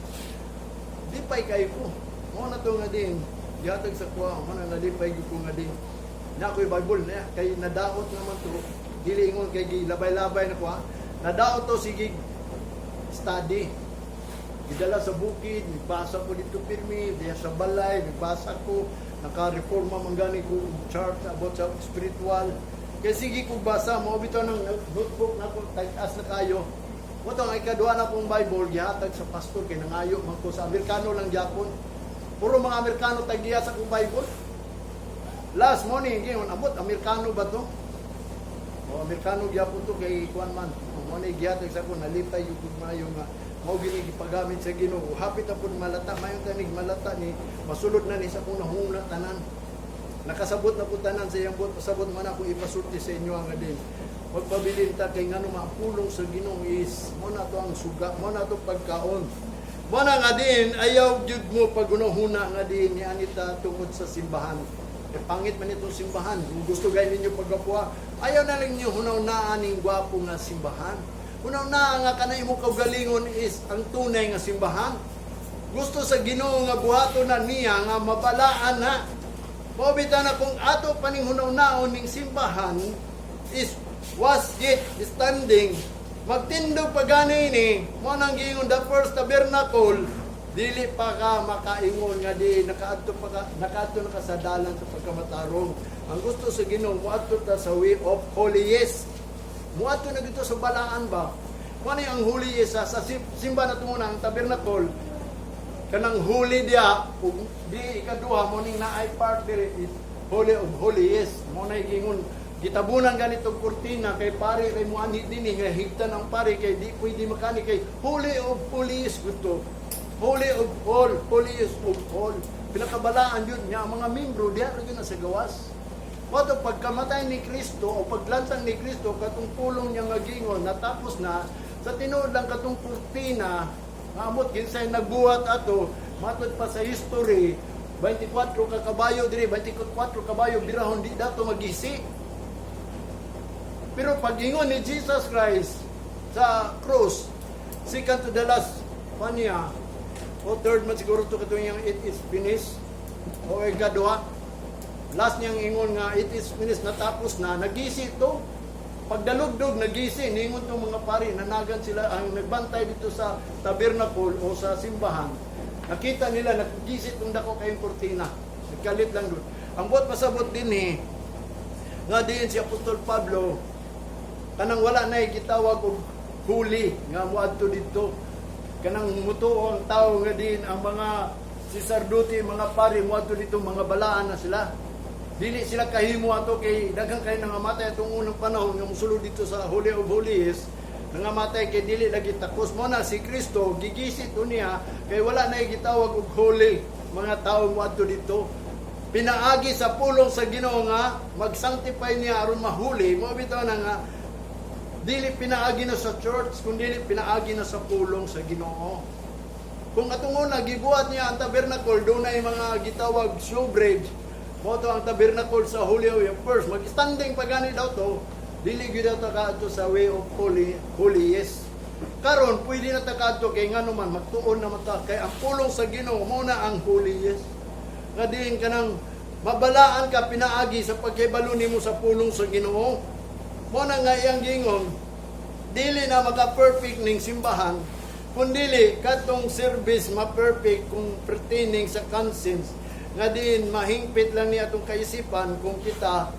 Di pa'y kayo ko. Mo na to nga din. Yatag sa kuha. Mo na nalipay ko nga din. Na ako'y Bible na. Kay nadaot naman to. Dili ingon kay labay-labay na kuha. Nadaot to sige study. Gidala sa bukid. Nagbasa ko dito pirmi. Diya sa balay. Nagbasa ko. Naka-reforma manggani ko. Chart about sa spiritual. Kaya sige ko basa. Mo bito ng notebook na ko. Tag-as na kayo. Moto ang ikaduha na pong Bible, gihatag sa pastor, kay nangayo, man ko sa Amerikano lang Japon. Puro mga Amerikano tagiya sa kong Bible. Last morning, ngayon, abot, Amerikano ba to? O, Amerikano Japon to kay Kuan man. Morning, gihatag sa ko, nalipay yung kugmayo nga, mao ginigipagamit sa Ginoo. Hapit na po malata, mayong tanig malata ni, masulod na ni sa kong nahuna tanan. Nakasabot na po tanan sa iyang buot, pasabot man ako ipasulti sa inyo ang din. Magpabilin ta kay ngano mapulong sa Ginoo is mo na to ang suga, mo na to pagkaon. Mo na nga din ayaw jud mo pagunahuna nga din ni anita tungod sa simbahan. E pangit man itong simbahan. Kung gusto gay ninyo pagkapuha, ayaw na lang niyo hunaw-naan ning gwapo nga simbahan. Hunaw-na nga kanay mo kaugalingon is ang tunay nga simbahan. Gusto sa Ginoo nga buhaton na niya nga mabalaan na. Mobita na kung ato paning hunaw-naon ning simbahan is was yet standing, magtindog pa gani ni, mo nang giingon the first tabernacle, dili pa ka makaingon nga di, nakaadto na ka sa dalan sa pagkamatarong. Ang gusto sa Ginoo, muadto ta sa way of holiest. Muadto na dito sa balaan ba? Kung ano ang holiest sa simba na tumuna, ang tabernacle, kanang holy dia, ug di ikaduha, mo ning naay part dire is holy of holiest. Mo na giingon, gitabunan ganitong kurtina kay pare kay mo anhi dinhi nga higtan ang pare kay di pwede makani kay holy of holies gusto. Holy of holiest of all. Pinakabalaan yun nga ang mga membro diha ra gyud sa gawas. Wato pagkamatay ni Kristo o paglansang ni Kristo katong pulong niya nga gingon natapos na sa tinuod lang katong kurtina nga amot ginsay nagbuhat ato matod pa sa history 24 ka kabayo diri 24 kabayo birahon di dato magisi. Pero pag-ingon ni Jesus Christ sa cross, second to the last niya, o third man siguro to katong yung it is finished, o ikadua, last niyang ingon nga it is finished, natapos na, nagisi to. Pagdalugdog, nagisi, ningon tong mga pari, nanagan sila, ang nagbantay dito sa tabernacle o sa simbahan, nakita nila, nagisi itong dako kayong kurtina, nagkalit lang doon. Ang buot pasabot din nga din si Apostol Pablo, kanang wala na gitawag og huli nga muadto dito, kanang mutuo ang tao nga din ang mga sisarduti, mga pari muadto dito, mga balaan na sila. Dili sila kahimo ato kay daghang kay nangamatay atong unang panahon nga mosulod dito sa Holy of Holies, nangamatay kay dili lagi takos mo na si Kristo gigisit niya kay wala na gitawag og holy mga tao muadto dito. Pinaagi sa pulong sa Ginoo nga mag-sanctify niya aron mahuli, mo bitaw na nga dili pinaagi na sa church, kundi pinaagi na sa pulong sa Ginoo. Kung atong una gibuhat niya ang tabernacle, doon ay mga gitawag showbread. Mo to ang tabernacle sa Holy of First, mag-standing pagani daw to, dili gyud daw ta sa way of holiest. Karon pwede na ta kadto kay ngano man magtuon na mata kay ang pulong sa Ginoo mao na ang holiest. Nga diin kanang mabalaan ka pinaagi sa pagkahibalo nimo sa pulong sa Ginoo. Mo na nga iyang gingon, dili na maka-perfect ning simbahan, kundili katong service ma-perfect kung pertaining sa conscience, nga din mahingpit lang ni atong kaisipan kung kita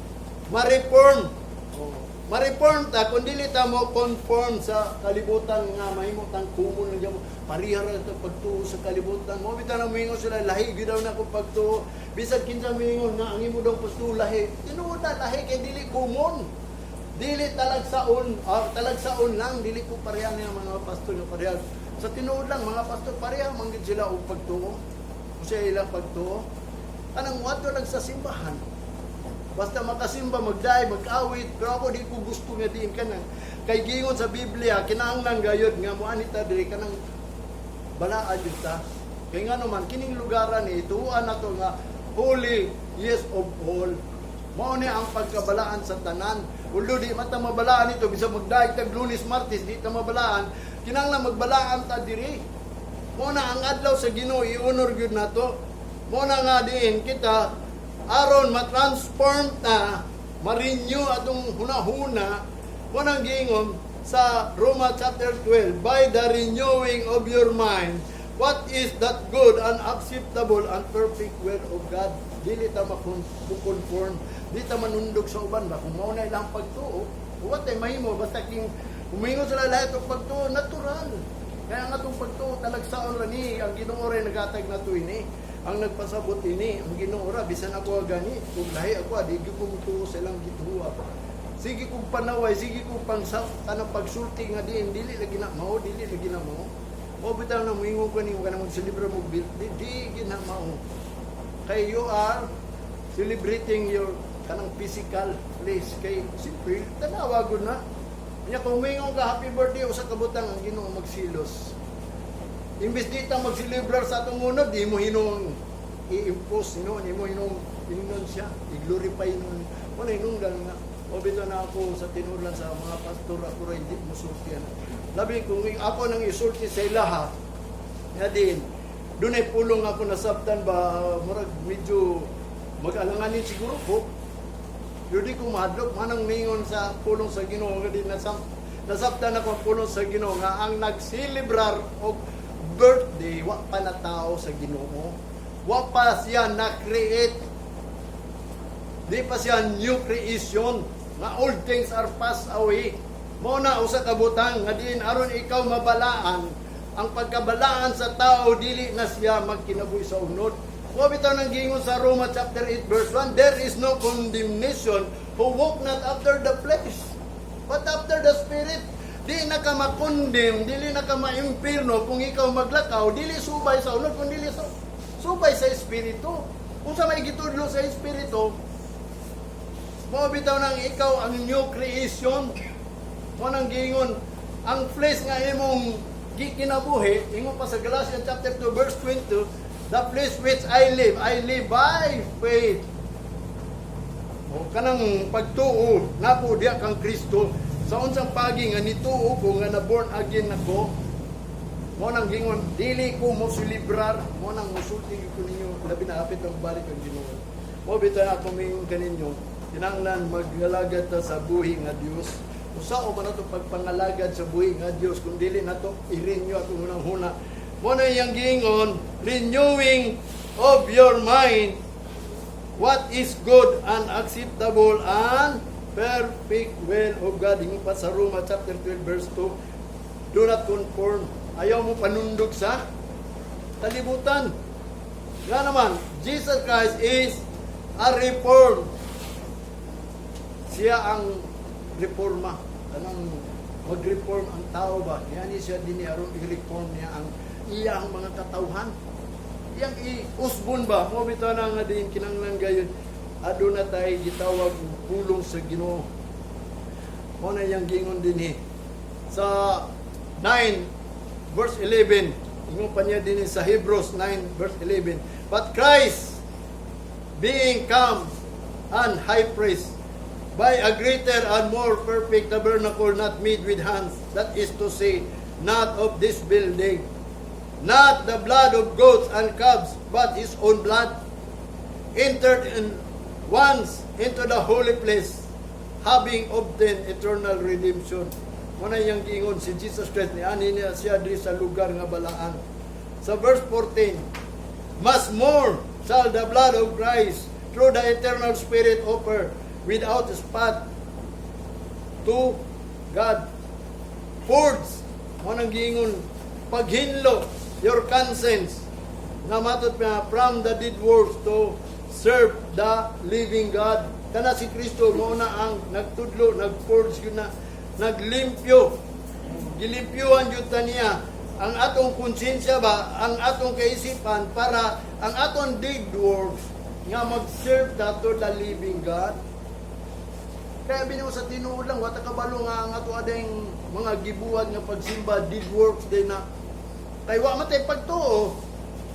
ma-reform. Ma-reform ta, kundili ta mo conform sa kalibutan nga mahimo tang kumon lang mo, parihar ito pagtuo sa kalibutan. Mo bitaw na moingon sila, lahi gyud daw na ko pagtuo. Bisag kinsa moingon nga ang imo daw pagtuo lahi. Tinuod na lahi kay dili kumon. Dili talagsaon lang, dili ko pareha niya mga pastor nga pareha. Sa tinuod lang, mga pastor pareha, manggid sila o pagtuo. O siya ilang pagtuo. Anang wato lang sa simbahan. Basta makasimba, magdaay, mag-awit, pero ako di ko gusto nga diin ka na. Kay gingon sa Biblia, kinahanglan gayod nga mo anita diri ka ng balaan yun ta. Kaya nga naman, kining lugaran tuuan na to nga, holy, yes of all. Mao ni ang pagkabalaan sa tanan. Although di mata mabalaan ito, bisa magdaig tag Lunes, Martes, di ta mabalaan, kinahanglan magbalaan ta diri. Mo na ang adlaw sa Ginoo i-honor gyud nato. Mo na nga diin kita aron ma-transform ta, ma-renew atong hunahuna. Mo nang gingon sa Roma chapter 12, by the renewing of your mind, what is that good and acceptable and perfect will of God? Dili ta makonform, di ta manundog sa uban ba kung mao na ilang pagtuo. What ay mahimo basta king humingon sila lahat og pagtuo natural. Kaya nga itong pagtuo talagsaon ra ni ang Ginoo ray nagatag nato ini, ang nagpasabot ini ang Ginoo ra bisan ako gani kung lahi ako di gyud ko mutuo sa ilang gituwa. Sige kong panaway, sige kong tanang pagsulti nga dili lagi na mao, dili lagi na mao. O bitaw na moingon ko ni kanang mag-celebrate mo di gina mao. Kay you are celebrating your kanang physical place. Kay simple, tanawa gud na. Nya kung mingon ka happy birthday o sa kabutang ang Ginoo magsilos. Imbes di ta mag-celebrate sa atong unod, di mo hinong i-impose, di mo hinong inon siya, i-glorify nun. Wala hinungdan nga. O bito na ako sa tinulan sa mga pastor, ako rin hindi mo sultihan. Labi kung ako nang isulti sa ilaha, nga din, doon ay pulong ako nasabtan ba, murag medyo mag-alanganin siguro po. Yudi ko mahadlok, manang mingon sa pulong sa Ginoo, nga din nasabtan ako pulong sa Ginoo, nga ang nagsilibrar o birthday, wa pa na tao sa Ginoo. Wa pa siya na-create. Di pa siya new creation. Nga old things are passed away. Mo na usa ka butang nga diin aron ikaw mabalaan ang pagkabalaan sa tao dili na siya magkinabuhi sa unod. Wa bitaw nang gingon sa Roma chapter 8 verse 1, there is no condemnation who walk not after the flesh but after the spirit. Di na ka makondem, dili na ka maimpirno kung ikaw maglakaw, dili subay sa unod kundi dili subay sa espiritu. Kung sa may gitudlo sa espiritu, Mo bitaw nang ikaw ang new creation. Mo nang giingon ang flesh nga imong gikinabuhi, ingon pa sa Galatians chapter 2 verse 22, the flesh which I live by faith. O kanang pagtuo napo diha kang Kristo sa unsang pagi nga nituo ko nga na born again nako. Mo nang gingon dili ko mo silibrar, mo nang musulti ko ninyo labi na hapit ang balik ang Ginoo. Mo bitaw ako mingon kaninyo kinahanglan maglalagad ta sa buhi nga Dios. Usa o man ato pagpangalagad sa buhi nga Dios kung dili nato i-renew atong unang-una. Mo na yang giingon renewing of your mind what is good and acceptable and perfect will of God. Ingon pa sa Roma chapter 12 verse 2, do not conform. Ayaw mo panundog sa kalibutan. Nga naman, Jesus Christ is a reform. Siya ang reforma. Anong mag-reform ang tao ba? Yan siya din aron i-reform niya ang iyang mga katawhan. Iyang i-usbon ba? Mo bitaw na nga din kinanglan gayon. Aduna tay gitawag pulong sa Ginoo. Mo na yang gingon din sa 9 verse 11, ingon pa niya din sa Hebrews 9 verse 11, but Christ being come and high priest by a greater and more perfect tabernacle not made with hands, that is to say, not of this building, not the blood of goats and calves, but his own blood, entered in once into the holy place, having obtained eternal redemption. Muna yung gingon si Jesus Christ, ni ani niya siya diri sa lugar nga balaan. Sa verse 14, mas more shall the blood of Christ through the eternal Spirit offer without spot to God. Fords, muna gingon, paghinlo your conscience na matot na from the dead works to serve the living God. Kana si Kristo muna ang nagtudlo, nag-forge yun na, naglimpyo, gilimpyuhan yun niya ang atong konsensya ba, ang atong kaisipan para ang atong deed works nga mag-serve dato the living God. Kaya binaw sa tinuod lang, wata kabalo nga ang ato ading mga gibuhat nga pagsimba, deed works din na kay wa matay pagtuo.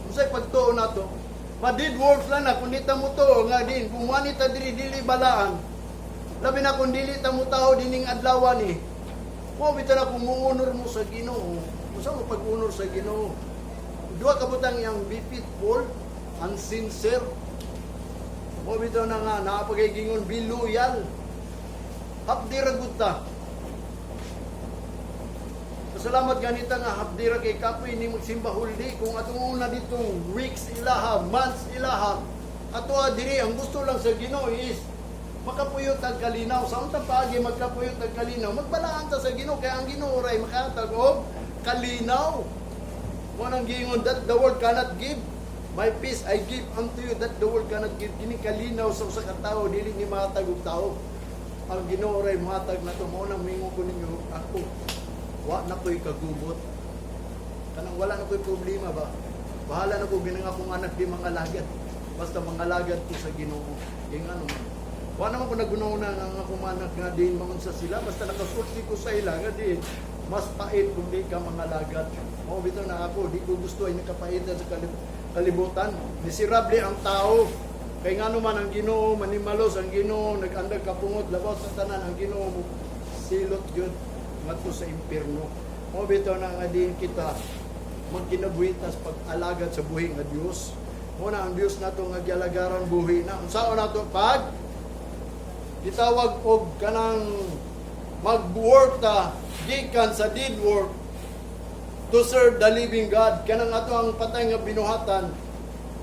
Unsay pagtuo nato? Ma deed works lang na, kung nita mo to nga din, kung manita dili balaan, labi na kung dili ta mo tao dining adlawan ni. Mo bitaw na kung muunor mo sa Ginoo. Usa mo pag-unor sa Ginoo. Duha ka butang yang be faithful and sincere. Mo bitaw na nga naapagaygingon be loyal. Hapdira gud ta. Pasalamat ganita nga hapdira kay kapoy ni magsimba huldi kung atong una ditong weeks ilaha, months ilaha. Ato diri ang gusto lang sa Ginoo is makapuyot ang kalinaw. Sa untang paagi magkapuyot ang kalinaw, magbalaan ta sa Ginoo kay ang Ginoo ray makahatag og kalinaw. Mo nang giingon that the world cannot give, my peace I give unto you, that the world cannot give. Kini kalinaw sa usa ka tawo dili ni mahatag og tawo. Ang Ginoo ray mohatag nato. Mo nang mingon ko ninyo ako wa na ko'y kagubot. Kanang wala na ko'y problema ba? Bahala na ko ginang akong anak di mangalagad. Basta mangalagad ko sa Ginoo. Yung ano man. Wa naman ko nagunaw na ang akong anak nga din mangunsa sila. Basta nakasulti ko sa ila nga din. Mas pait kung di ka mangalagad. O bitaw na ako, di ko gusto ay nakapaitan sa kalibutan. Miserable ang tao. Kay nga naman ang Ginoo, manimalos ang Ginoo, nag-andag kapungot, labaw sa tanan ang Ginoo, silot yun, mato sa impierno. O bitaw na nga din kita, magkinabuhitas pag-alagad sa buhi nga Diyos. Muna ang Diyos nato nga gyalagaran buhi na. Unsao nato pag gitawag og kanang mag-work ta gikan sa deed work to serve the living God. Kanang ato ang patay nga binuhatan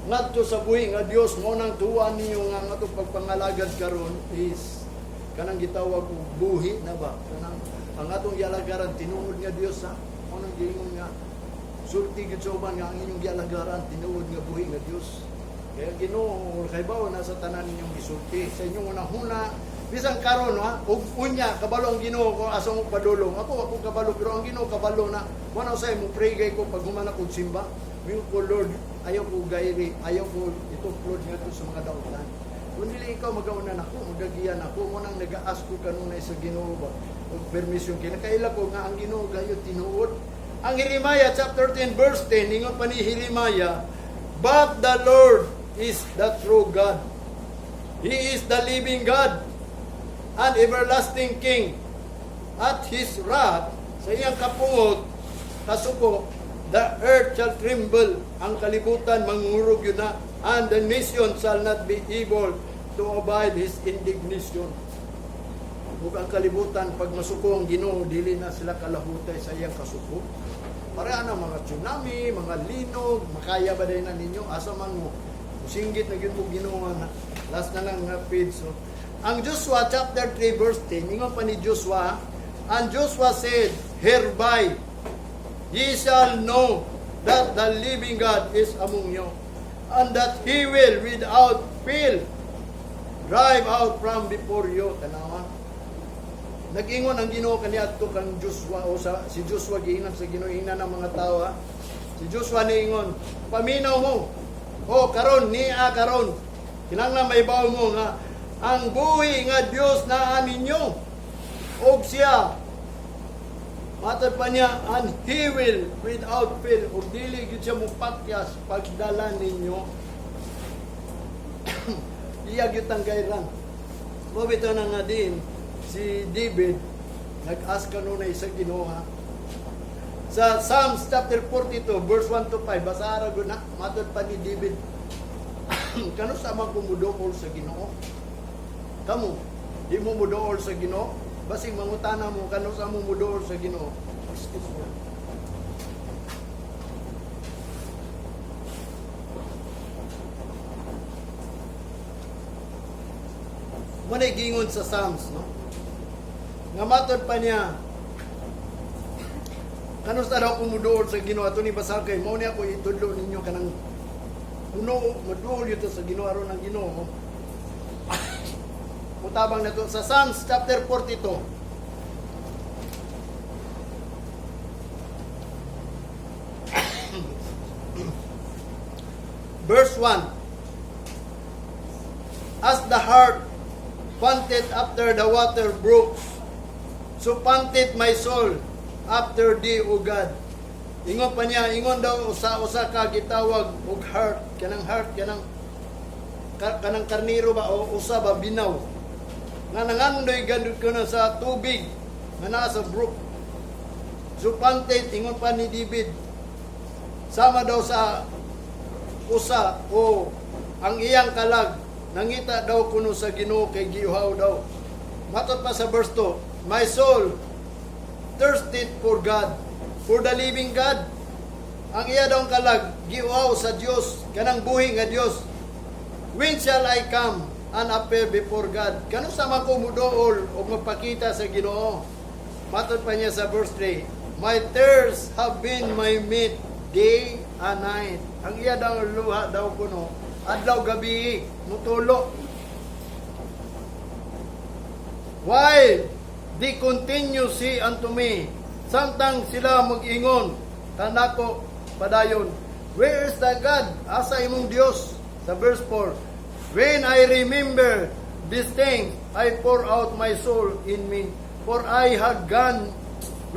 ngadto sa buhi nga Dios. Mo nang tuwan ninyo nga ato pagpangalagad karon is kanang gitawag og buhi na ba? Kanang ang atong gyalagaran tinuod nga Dios ha. Mo nang giingon nga sulti gid sa uban nga ang inyong gyalagaran tinuod nga buhi nga Dios. Kaya Ginoo kay bawo na sa tanan ninyong gisulti sa inyong unahuna bisan karon ha ug unya kabalo ang Ginoo ko asong padulong ako kabalo pero ang Ginoo kabalo na mo na usay mo pray kay ko pag humana kog simba mi ko Lord ayaw ko gayri ayaw ko ituplod ngadto sa mga dautan kun dili dili ikaw magaunan ako, magagiyan ako, mo nang nag-ask ko kanunay sa Ginoo ba, o permission kinakaila ko nga ang Ginoo gayo tinuod. Ang Jeremiah chapter 10 verse 10, ingon pa ni Jeremiah, but the Lord is the true God. He is the living God and everlasting King. At His wrath, sa iyang kapungot, kasuko, the earth shall tremble, ang kalibutan mangurog yun na, and the nation shall not be able to abide His indignation. Ug ang kalibutan, pag masuko ang Ginoo, dili na sila kalahutay sa iyang kasuko. Para na mga tsunami, mga linog, makaya ba din na ninyo? Asa man mo, singgit na mo ginawa na. Last na lang na page. So, ang Joshua chapter 3 verse 10, ingon pa ni Joshua, and Joshua said, hereby, ye shall know that the living God is among you, and that He will without fail drive out from before you. Tanawa. Nag-ingon ang Ginoo kaniadto kang Joshua o si Joshua giingon sa Ginoo ina ng mga tao. Si Joshua niingon, paminaw mo. O karon niya karon. Kinahanglan may bawo mo nga ang buhi nga Dios naa ninyo. Og siya matod pa niya, and He will without fail, o dili gid siya mupakyas pagdala ninyo. Iya gyud ang gayran. Mo bitaw na nga din si David nag-ask kanunay sa Ginoo. Sa Psalms chapter 42 verse 1 to 5, basa ra gud na matod pa ni David. Kano sa man kumuduol sa Ginoo? Kamu di mo muduol sa Ginoo? Basing mangutana mo kano sa mo muduol sa Ginoo? Excuse me. Manay gingon sa Psalms, no? Nga matod pa niya, kano sa daw kumuduol sa Ginoo? Ato ni basakay, mao ni ako itudlo ninyo kanang puno, maduol yun sa Ginoo, aron ng Ginoo. Mutabang na to sa Psalms chapter 42. Verse 1. As the hart panted after the water brooks, so panted my soul after thee, O God. Ingon pa niya, ingon daw usa ka gitawag og heart, kanang karniro ba o usa ba binaw. Nga nangandoy gandud ko na sa tubig nga naa sa brook. So panted, ingon pa ni David, sama daw sa usa o ang iyang kalag, nangita daw kuno sa Ginoo kay giuhaw daw. Matot pa sa verse 2, my soul thirsted for God, for the living God. Ang iya daw kalag, giuhaw sa Dios, kanang buhi nga Dios. When shall I come and appear before God? Kano sa man ko muduol o magpakita sa Ginoo? Matot pa niya sa verse 3, my tears have been my meat day and night. Ang iya daw luha daw kuno, adlaw gabi, mutulo. Why they continue say unto me, samtang sila mag-ingon, tanako padayon, where is the God? Asa imong Dios? Sa verse 4, when I remember these things, I pour out my soul in me. For I had gone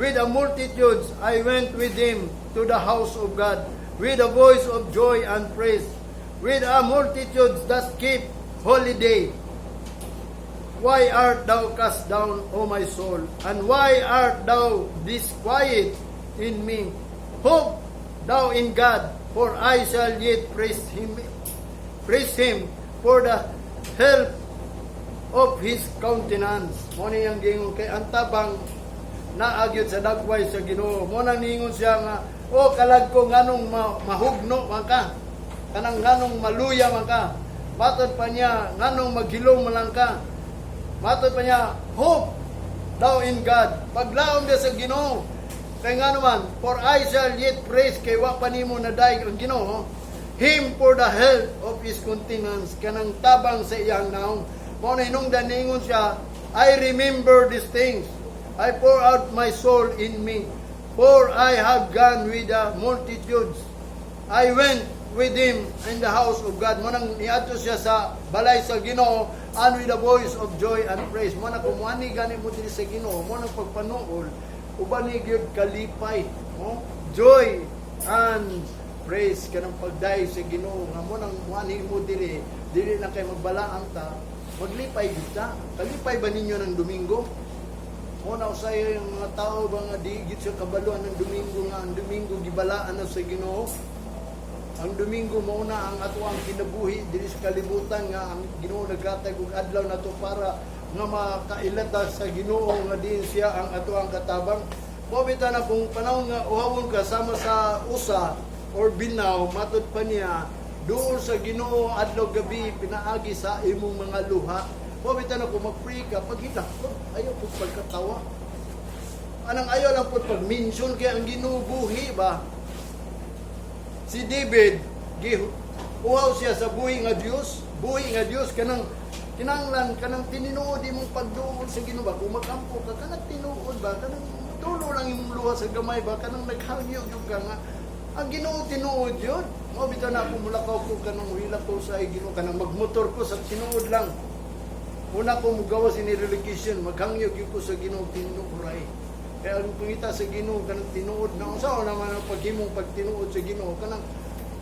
with the multitudes, I went with them to the house of God, with a voice of joy and praise, with a multitude that keep holiday. Why art thou cast down, O my soul? And why art thou disquiet in me? Hope thou in God, for I shall yet praise Him for the help of His countenance. Mo ni ang gingon kay antabang naagyod sa dagway sa Ginoo. Mo nang ningon siya nga, o kalag ko nganong mahugno man ka, kanang nganong maluya man ka. Matod pa niya, nganong maghilom man lang ka. Matod pa niya, hope thou in God. Paglaom dia sa Ginoo. Kay nga naman, for I shall yet praise, kay wa pa nimo na daig ang Ginoo. Him for the health of His countenance, kanang tabang sa iyang naong. Mao na hinungdan ningon siya, I remember these things. I pour out my soul in me. For I have gone with the multitudes. I went with him in the house of God. Mo nang niadto siya sa balay sa Ginoo, and with a voice of joy and praise. Mo na kumuani gani mo diri sa Ginoo, mo nang pagpanuol, uban ni gyud kalipay, no? Joy and praise kanang pagday sa Ginoo. Nga mo nang muani mo diri na kay magbalaan ta, maglipay gyud ta. Kalipay ba ninyo ng Domingo? Una usay yung mga tao ba nga di gid sa kabaluan ng Domingo, nga ang Domingo gibalaan na sa Ginoo. Ang Domingo mao na ang ato ang kinabuhi diri sa kalibutan, nga ang Ginoo naghatag og adlaw nato para nga makailata sa Ginoo nga diin siya ang ato ang katabang. Mobita na kung panahon nga uhawon ka sama sa usa or binaw, matud pa niya doon sa Ginoo adlaw gabi pinaagi sa imong mga luha. Mobita na kung mag-pray ka, pag hinakot, ayaw po pagkatawa. Anang ayaw lang po pag-mention kaya ang ginubuhi ba? Si David, uhaw siya sa buhi nga Diyos, kanang kinanglan, kanang tininuod imong pagduol sa Ginoo ba? Kung makampo ka, kanang tinuod ba? Kanang tulo lang imong luha sa gamay ba? Kanang naghangyo yung ka nga. Ang Ginoo tinuod yun. Mobita na kung mulakaw ko, kanang hilak ko sa Ginoo, kanang magmotor ko sa tinuod lang. Una ko mugawa sinireligion, maghangyog yun ko sa Ginoo tinuuray. Kaya ang pangita sa Ginoo kanang tinuod na usaw naman ang paghimong pagtinuod sa Ginoo kanang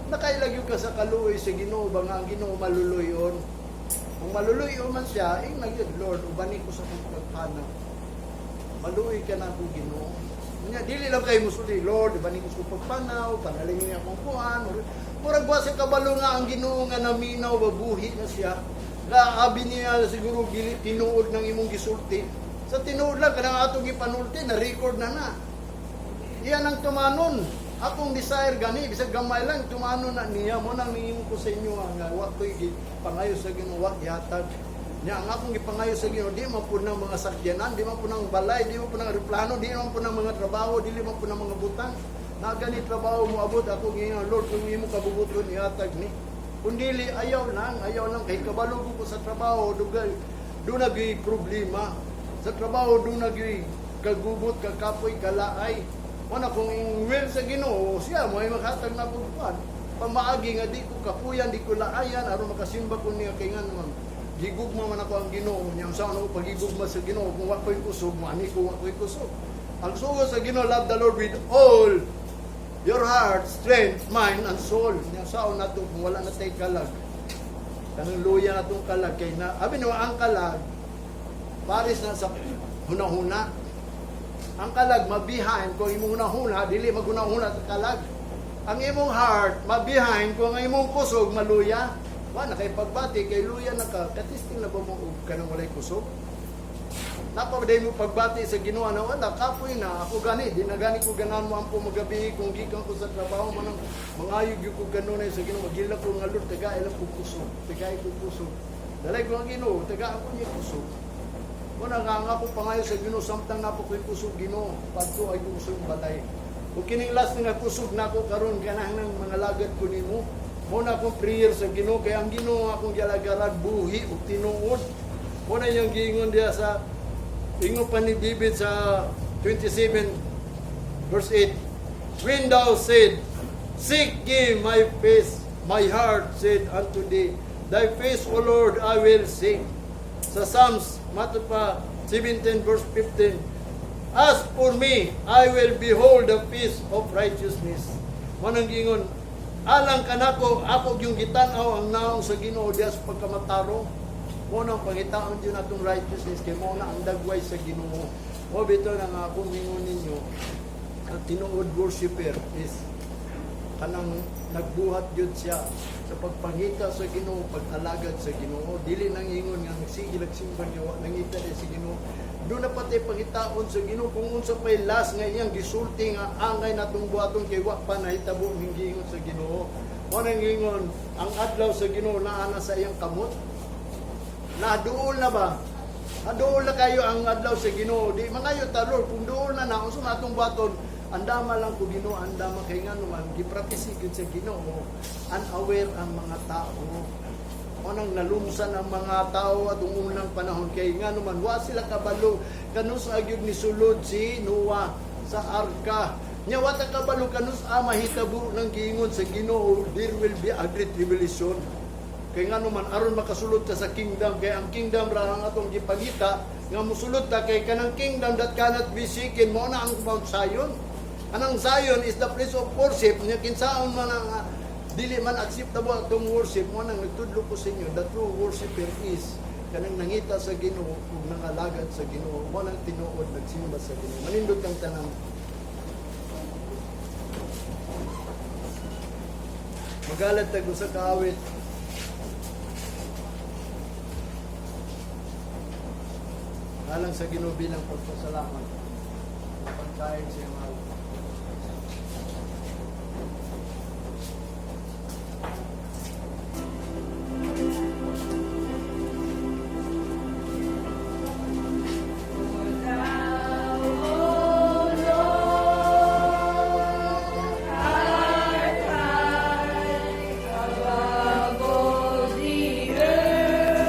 nakailagyo ka sa kaluoy sa Ginoo ba nga ang Ginoo maluluyon. Kung maluluyo man siya, nagyud Lord ubani ko sa pagpana. Maluoy ka na ko Ginoo. Nya dili lang kay musuli Lord ubani ko sa pagpanaw, panalingin niya akong kuan. Murag ba sa kabalo nga ang Ginoo nga naminaw babuhi na siya. Abi niya siguro tinuod ng imong gisulti. Sa tinuod lang, kanang atong ipanulti, na-record na. Iyan ang tumanon. Akong desire gani, bisag gamay lang, tumanon na niya. Mo nang ningin ko sa inyo, nga wato'y pangayo sa Ginoo, wak yatag. Niya, ang akong ipangayo sa Ginoo, di man po ng mga sakyanan, di man po ng balay, di man po ng aeroplano, di man po ng mga trabaho, di man po ng mga butang. Na gani trabaho mo abot, ako ngayon, Lord, kung imo kabubuton, yatag ni. Kundili ayaw lang kay kabalo ko sa trabaho dugay do nagay problema sa trabaho do nagay kagubot kakapoy kalaay ana kung will sa Ginoo siya mo ay makatag na pagkuan pamaagi nga di ko kapuyan di ko laayan aron makasimba ko niya kay ngan gigugma man ako ang Ginoo nya sa ano pagigugma sa Ginoo kung wa ko'y kusog mo ani ko wa ko'y kusog ang sugo sa Ginoo love the Lord with all your heart, strength, mind, and soul. Yung sao na ito, kung wala na tayo kalag. Kanang luya na itong kalag. Kaya na, abi naman, ang kalag, paris na sa hunahuna. Ang kalag, mabihain. Kung imong hunahuna, dili maghunahuna sa kalag. Ang imong heart, mabihain. Kung ang imong kusog, maluya. Wala, kay pagbati, kay luya na ka. Katisting na ba mo ka nang walay kusog? Napaday mo pagbati sa Ginoo na wala kapoy na ako gani di na gani ko ganan mo ampo magabi kung gikan ko sa trabaho man mangayog gyud ko kanunay sa Ginoo magila ko nga Lord taga ila ko kusog taga ko kusog dalay ko ang Ginoo taga ako ni kusog mo na nga po pangayo sa Ginoo samtang na po ko kusog Ginoo padto ay kusog balay ug kining last nga kusog nako karon ganang ng mga lagad ko nimo mo na akong prayer sa Ginoo kay ang Ginoo akong gialagaran buhi ug tinuod mo na yung giingon diya sa ingon pa ni David sa 27 verse 8, when thou said, seek ye my face, my heart said unto thee, thy face, O Lord, I will seek. Sa Psalms, matod pa 17 verse 15, as for me, I will behold the face of righteousness. Manang gingon, alang kanako, ako yung gitanaw ang naong sa Ginoo diya sa pagkamatarong. Mo nang pangitaon din atong righteousness kay mo na ang dagway sa Ginoo. O bito na nga akong mingon ninyo, ang tinuod worshiper is kanang nagbuhat yun siya sa pagpangita sa Ginoo, pag-alagad sa Ginoo. Dili nang ingon nga nagsigilag simba niya, nangita din sa Ginoo. Doon na pati pangitaon sa Ginoo kung unsa pay last nga iyang gisulti nga angay natong buhaton kay wa pa nahitabo ning giingon sa Ginoo. Mo nang ingon ang adlaw sa Ginoo naa na sa iyang kamot. Naduol na ba? Naduol na kayo ang adlaw sa Ginoo. Di mangayo ta Lord kung duol na na unsa natong buhaton andama lang ko Ginoo, andama kay nga naman gipractice gyud sa Ginoo. Unaware ang mga tao. O nang nalumsan ang mga tao atong unang panahon kay nga naman wa sila kabalo kanus agyud ni sulod si Noah sa arka Nya wata kabalo kanus mahitabo ng giingon sa Ginoo, there will be a great revelation. Kay nga naman aron makasulod ta sa kingdom, kay ang kingdom ra ang atong gipangita nga musulod ta kay kanang kingdom that cannot be shaken mo na ang Mount Zion. Anang Zion is the place of worship. Nya kinsaon man ang dili man acceptable atong worship mo nang nagtudlo ko sa inyo, the true worshiper is kanang nangita sa Ginoo ug nangalagad sa Ginoo, mo nang tinuod nagsimba sa Ginoo. Manindot kang tanan. Magalat tag usa ka awit. Alang sa Ginoo bilang pagpasalamat. Pagkain siya mahal.